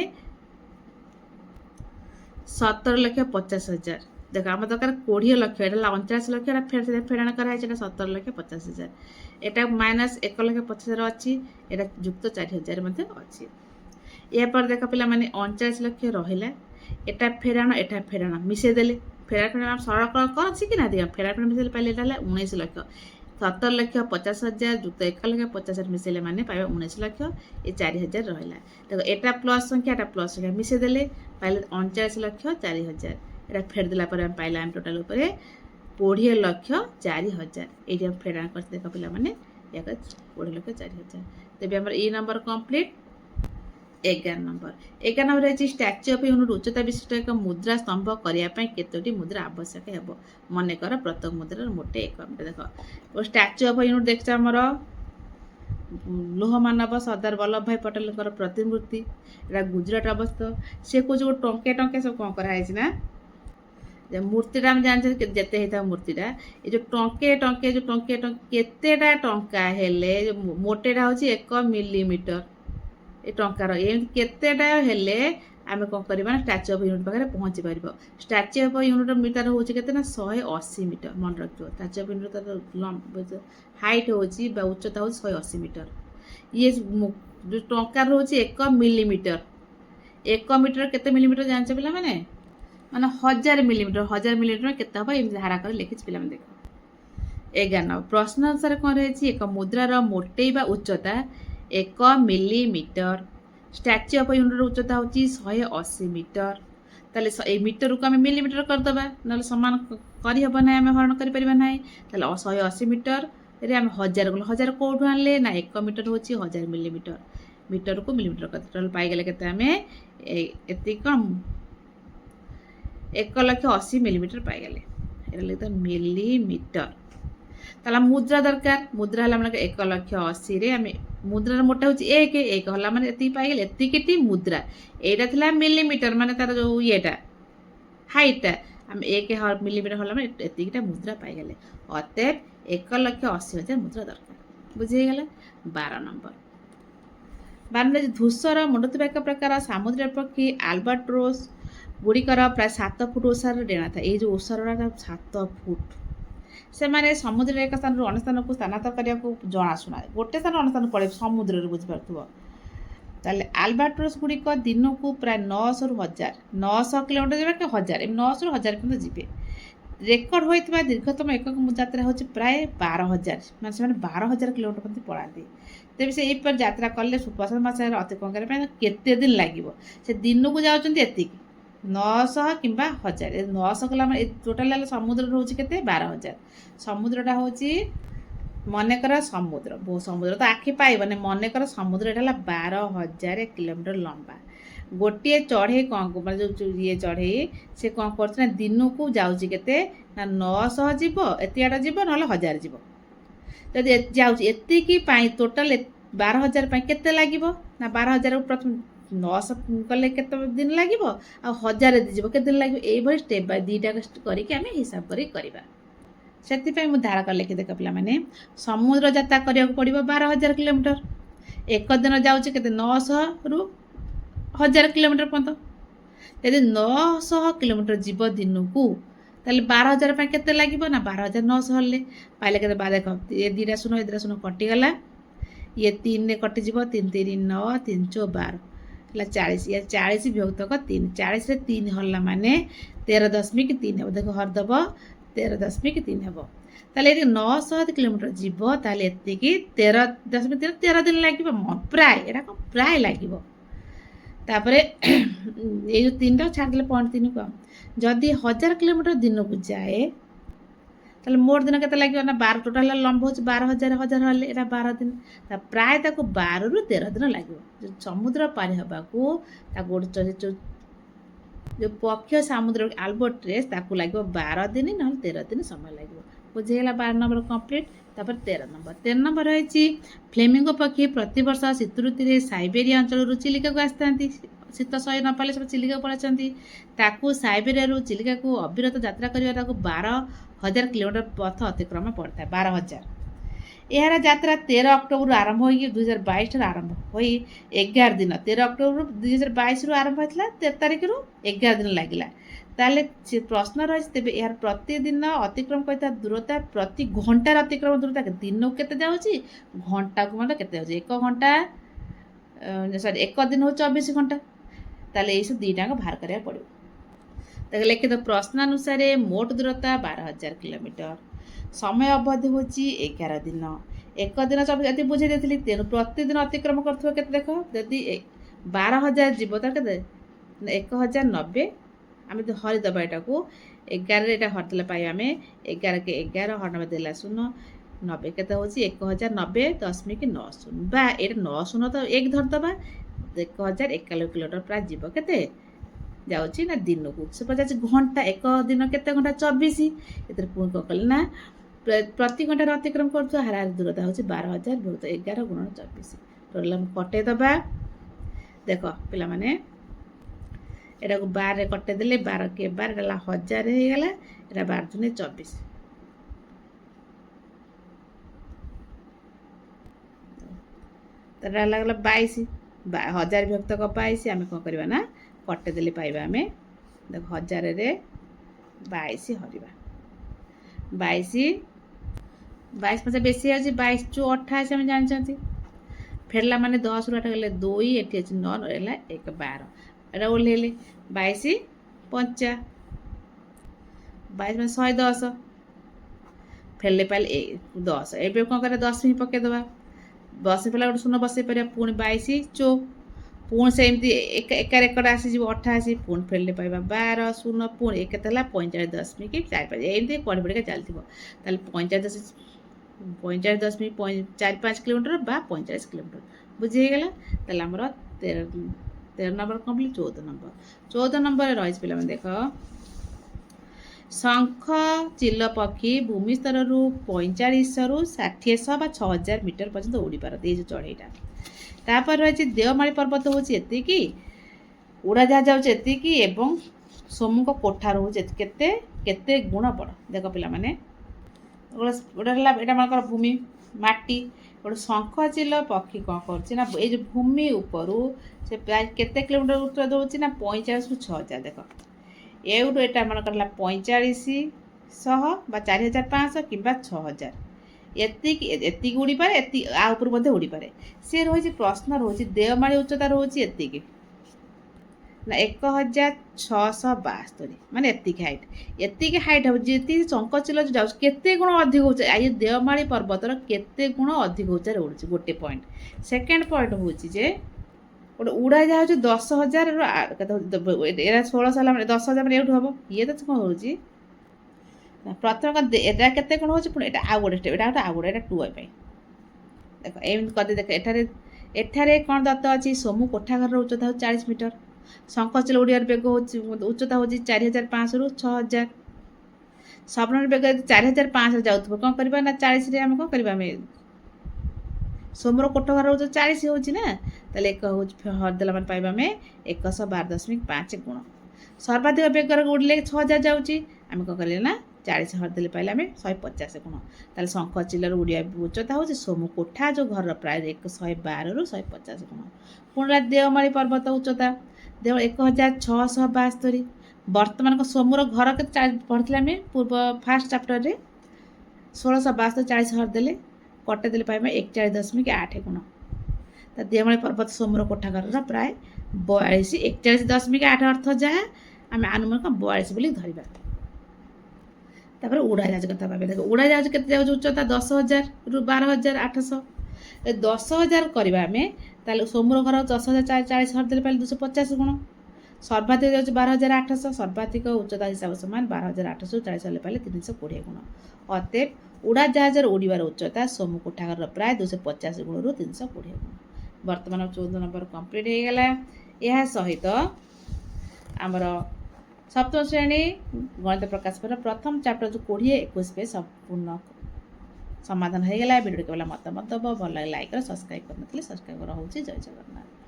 17,50,000। ଦେଖ ଆମ ଦରକାର 20 ଲକ୍ଷ, ଏଇଟା ହେଲା 39 ଲକ୍ଷ, ଏଟା ଫେଡ଼ାଣ କରାହେଇଛି, ଏଇଟା 17,50,000। ଏଟା ମାଇନସ୍ 1,50,000 ଅଛି, ଏଇଟା ଯୁକ୍ତ 4,000 ମଧ୍ୟ ଅଛି। ଏହାପରେ ଦେଖ ପିଲାମାନେ 39 ଲକ୍ଷ ରହିଲା, ଏଟା ଫେଡ଼ାଣ ମିଶାଇଦେଲେ, ଫେଡ଼ାଣ ସରଳକରଣ କରଛି କି ନା ଫେଡ଼ାଣ ମିଶାଇଲେ ପାଇଲେ ଏଟା ହେଲା 19 ଲକ୍ଷ। 17,50,000 ଯୁକ୍ତ 1,50,000 ମିଶାଇଲେ ମାନେ ପାଇବା 19 ଲକ୍ଷ। ଏ 4,000 ରହିଲା। ଦେଖ ଏଟା ପ୍ଲସ୍ ସଂଖ୍ୟା, ଏଟା ପ୍ଲସ୍ ସଂଖ୍ୟା ମିଶାଇଦେଲେ ପାଇଲେ 39,04,000। ଏଟା ଫେଡ଼ିଦେଲା ପରେ ଆମେ ପାଇଲା ଆମେ ଟୋଟାଲ୍ ଉପରେ 20,04,000। ଏଇଠି ଆମେ ଫେଡ଼ାଣ କରିଛି ଦେଖ ପିଲାମାନେ 20,04,000। ତେବେ ଆମର ଇ ନମ୍ବର କମ୍ପ୍ଲିଟ୍। 11 ନମ୍ବର ରହିଛି ଷ୍ଟାଚ୍ୟୁ ଅଫ୍ ୟୁନିଟ୍ ଉଚ୍ଚତା ବିଶିଷ୍ଟ ଏକ ମୁଦ୍ରା ସ୍ତମ୍ଭ କରିବା ପାଇଁ କେତୋଟି ମୁଦ୍ରା ଆବଶ୍ୟକ ହେବ। ମନେକର ପ୍ରତ୍ୟେକ ମୁଦ୍ରାର ମୋଟେ ଏକ। ଦେଖ ଷ୍ଟାଚ୍ୟୁ ଅଫ୍ ୟୁନିଟ୍ ଦେଖିଛ ଆମର ଲୌହମାନବ ସର୍ଦ୍ଦାର ବଲ୍ଲଭଭାଇ ପଟେଲଙ୍କର ପ୍ରତିମୂର୍ତ୍ତି। ଏଇଟା ଗୁଜୁରାଟ ଅବସ୍ଥିତ। ସେ କହୁଛି ଗୋଟେ ଟଙ୍କେ ସବୁ କ'ଣ କରାହେଇଛି ନା ମୂର୍ତ୍ତିଟା ଆମେ ଜାଣିଛେ ଯେତେ ହେଇଥାଉ ମୂର୍ତ୍ତିଟା, ଏ ଯେଉଁ ଟଙ୍କେ କେତେଟା ଟଙ୍କା ହେଲେ ମୋଟେଟା ହେଉଛି 1 ମିଲିମିଟର। ଏ ଟଙ୍କାର ଏମିତି କେତେଟା ହେଲେ आम कौन करवा स्टाच्यू अफ यूनिट पाखे पहुँची पार। स्टाच्यू अफ यूनिट मीटर हूँ के 180 मीटर मन रखिए। स्टाच्यू अफ यूनिट तार हाइट हूँ उच्चता हूँ 180 मीटर। ये जो टंकार रोचे 1 मिलीमीटर। 1 मीटर केते मिलीमीटर जान पे मैंने 1000 मिलीमीटर। 1000 मिलीमीटर में केते हम ये धारा कर लिखी पे देख 11 नंबर प्रश्न अनुसार कौन रही एक मुद्रार मोटे उच्चता 1 मिलीमीटर। स्टाच्यू अफ यूनिट उच्चता हूँ 180 मीटर। ताले ये मीटर को आम मिलीमीटर करदे ना सामान करहब ना आम हरण करना 180 मीटर रे आम 1000 गल 1000 कौटू आनले ना 1 मीटर हूँ 1000 मिलीमीटर। मीटर को मिलीमीटर कर पाईगले के एति कम 1,80,000 मिलीमीटर पाईगले ये लिखते मिलीमीटर। ताला मुद्रा दरकार मुद्रा है 1,80,000 रे आम मुद्रार मोटा हूँ 1 हला माने एति पाईगले एति मुद्रा एटा थिला मिलीमीटर माने तार जो येटा हाइटा आम 1 मिलीमीटर हला माने एतिटा मुद्रा पाईगले अतएव 1,80,000 मुद्रा दरकार बुझीगला। 12 नंबर 12 धूसर मुंडुवा एक प्रकार सामुद्रिक पक्षी आल्बाट्रोस गुड़िकर प्राय 7 फुट ओसार डेणा था। ये जो ओसार 7 फुट से माने समुद्र एक स्थान अन्य स्थान को स्थानांतर करने को जनाशुना गोटे स्थान अन्य स्थान पड़े समुद्र बुझीपार। आल्बाट्रोस गुड़िक दिन को प्राय 900 ରୁ 1000 900 किलोमीटर जब कि 1000 900 ରୁ 1000 पर्यटन जी रेकर्ड होता दीर्घतम एकक यात्रा हूँ प्राय 12,000 मैंने 12,000 किलोमीटर पर्यटन पड़ाती। तेज से यही यात्रा कले पसंद मास अतिक्रम करने केते दिन लगे से दिन को जाती 900 कि 1000 900 कला टोटाल समुद्र रोचे के 12,000 समुद्रटा हूँ मनकर समुद्र समुद्र तो आखि पाइबने मनकर समुद्र ये 12,000 किलोमीटर लंबा। गोटे चढ़ई कौन मैं जो ये चढ़ई से कौन कर दिन को जाऊँगी के 900 जीव एतिटा जीव ना 1000 जीव जदि जाती टोटाल 12,000 के लगे ना 12,000 प्रथम 900 कले के दिन लगे आ 1000 जीव के दिन लगे ये स्टेप बाय दुईटा करके आम हिसाब करवा से धारा कर लिखी देख पे मैंने समुद्र यात्रा करने को पड़ो 12,000 किलोमीटर एक दिन जाऊँचे के 900 ରୁ 1000 किलोमीटर पर्यटन यदि 900 किलोमीटर जीव दिन को ताले 12,000 के लगे ना 12,900 हेल्ले पाइले के देख ये दुईटा शून्य ये 2 शून्य कटिगला ये 3 रे कटिज 3 3 9 3 4 12 है 40 ये 40 विभक्तक 3 40 रे 3 हल्ला माने 13.3 हे देख हरदब 13.3 हे ताले ये 900 किलोमीटर जीव ताले एतिकी 13.3 दिन लगे प्राय एटा प्राय लगे तापरे ये जो 3 टा छाड़ 0.3 को जदि 1000 किलोमीटर दिन को जाए ताले मोर दिन के लगे ना 12 टोटाल लंब हो 12,000 1000 हेल्ले एटा 12 दिन प्राय 12 ରୁ 13 दिन लगे समुद्र पारि हवा को जो पक्ष समुद्र आल्बाट्रोस ताकू लगे 12 दिन ना 13 दिन समय लगे बुझेगा। 12 नंबर कंप्लीट। 13 नंबर रही फ्लेमिंगो पक्षी प्रतिवर्ष शीत ऋतु में साइबेरिया अंचल चिलिका को आसता शीत सह न पाले सब चिलिका पड़ाती साइबेरिया चिलिका को अविरत यात्रा करने 12,000 किलोमीटर पथ अतिक्रम पड़ता है 12,000 यार यात्रा 13 अक्टोबर आरंभ हो 2022 आरंभ हो 11 दिन 13 अक्टोबर 2022 आरंभ होता 13 तारिख रू 11 दिन लगे ताले प्रश्न रही तेज यार प्रतिदिन अतिक्रम करता दूरता प्रति घंटार अतिक्रम दूरता दिन को केते जाउची घंटा को मतलब केते जाउची 1 घंटा सॉरी 1 दिन हो 24 घंटा ताले ये सब दुईटा बाहर करा पड़ो ताके लिखित प्रश्न अनुसार मोट दूरता 12,000 किलोमीटर समय अवधि हूँ 11 दिन 1 दिन 24 ये बुझे देती तेणु प्रतिदिन अतिक्रम कर देख जदि 12,000 जीव तो के 1,090 आम तो हरिदबा यहाँ को 11 यहाँ हरदे पाई आम 11 के 11 हर देला 0 90 के 1,090.90 बा ये 90 तो 1 धरदबा 1,091 किलोमीटर प्राय जीव के जाऊँगी ना दिन को से पचास घंटा 1 दिन केते घंटा 24 ये पुणी कौन कल ना प्रति घंटार अतिक्रम कर हार दूरता हूँ 12,000 बहुत 11 गुणन 24 टोटाल कटेदबा देख पिला माने एटा को 12 कटेदेले 12 के 12 एटा 1000 होगला एटा 12 दूने 24 लगला 22 1000 विभक्त 22 आम कौन करवा ना कटेदेले पाइबा आमे देख 1000 रे 22 हरिबा 22 22 बेसी आज 22 चु 28 आम जानते फेरला माने 10 रु 8 गले 2 एटी अछि 9 रहला 1 12 एटा ओल्हेले 22 5 22 माने 110 फेरले पाइले 10 एबे कोन करे 10 ही पके दबा 10 पेला गोटे शून्य बसई पारिया पुणी 22 चो पुणी सेमती एक रेकर्ड आसीज 88 पुणी फेरले पाइबा 12 शून्य पुणी एक 45.45 एमती पढ़ी पढ़िका चलती 45.45 किलोमीटर बा 45 किलोमीटर बुझीगला आमर 13 नंबर कम्प्लीट 14 नंबर रही पे देख शंख चिल पक्षी भूमि स्तर रु 45 रु 60 बा 6000 मीटर पर्यंत उड़ी पारती ये जो चढ़ईटा तापर रही देवमाली पर्वत हूँ एतिकी उड़ाजाहाज जाऊँगी एवं सोमु कोठा रोचे केते गुण बड़ देख पे गोटे मन भूमि माटी गोटे शंख चिल पक्षी कौन करना ये भूमि उपरू से प्राय केते किलोमीटर उत्तर दौर ना 45 रु 6000 देख एवं यहाँ मन कर 4500 बा 4500 कि 6000 एति उड़ी पारे आ ऊपर उड़ी पारे सी रही प्रश्न रोचे देवमाली उच्चता रोचे एति ना 1672 माने एति हाइट हम जी शंखचिल जाऊँ केते गुण अधिक हो देवमाली पर्वतर केते गुण अधिक उच्चार उड़ूँ गोटे पॉइंट सेकेंड पॉइंट हूँ जे गोटे उड़ाजाहाज 10,000 एरा 1600 मैंने 10,000 मैंने हम ये तो कौन हो प्रथम एटा केते कौन हो आउ गोटे स्टेप एटा आउ गोटे टू देख एम करदे देख एठारे कौन दत्त अच्छी सोमु कोठाघर उच्चता 40 मीटर शंखचिल उड़ियार बेग उच्चता हूँ 4500 रु 6000 स्वप्न बेग 4500 जाऊँ कौन करवा ना 40 रे आम कौन करवा सोमर कोठघर हूँ 40 हो ताले एक हरदेला मैंने पाइबा आम 112.5 गुण सर्वाधिक बेगर उड़े 6000 जाऊँगी आम कौन करें ना 40 हरदेले पाइले आम 150 गुण ताले शंखचिल उड़िया उच्चता हूँ सोमु कोठा जो घर प्राय 112 रु 150 गुण पुनः देवमाली पर्वत उच्चता देव 1672 बर्तमान को सोमुर घर के पढ़ी आम पूर्व फास्ट चैप्टर रे 1672 40 हरदेले कटेदेले पाइबा 41.8 गुण देवमाली पर्वत सोमुर कोठाघर प्राय 41.8 अर्थ जहाँ आम आनुमानिक 42 बोली धरिबा तापर उड़ाजाहाज कथा भाव देख उड़ाजाहाज के उच्चता 10,000 रु 12,800 10,000 करवा आम ताले सोमुर घर 10,040 हरदेले पाइले 250 गुण सर्वाधिक जाऊँ 12,800 सर्वाधिक उच्चता हिसाब समान 12,800 40 हेल्ले पाइले 320 गुण अतएव उड़ाजाहाज उड़ार उच्चता सोमु कोठाघर प्राय 250 गुण रु 320 गुण बर्तमान 14 नंबर कम्प्लीट हो गला यह सहित आमर सप्तम श्रेणी गणित प्रकाश पर प्रथम चैप्टर जो 20-21 पे संपूर्ण समाधान हो गला वीडियो केवल मतामत दब भल लाइक सब्सक्राइब करते सब्सक्राइब रहुछि जय जगन्नाथ।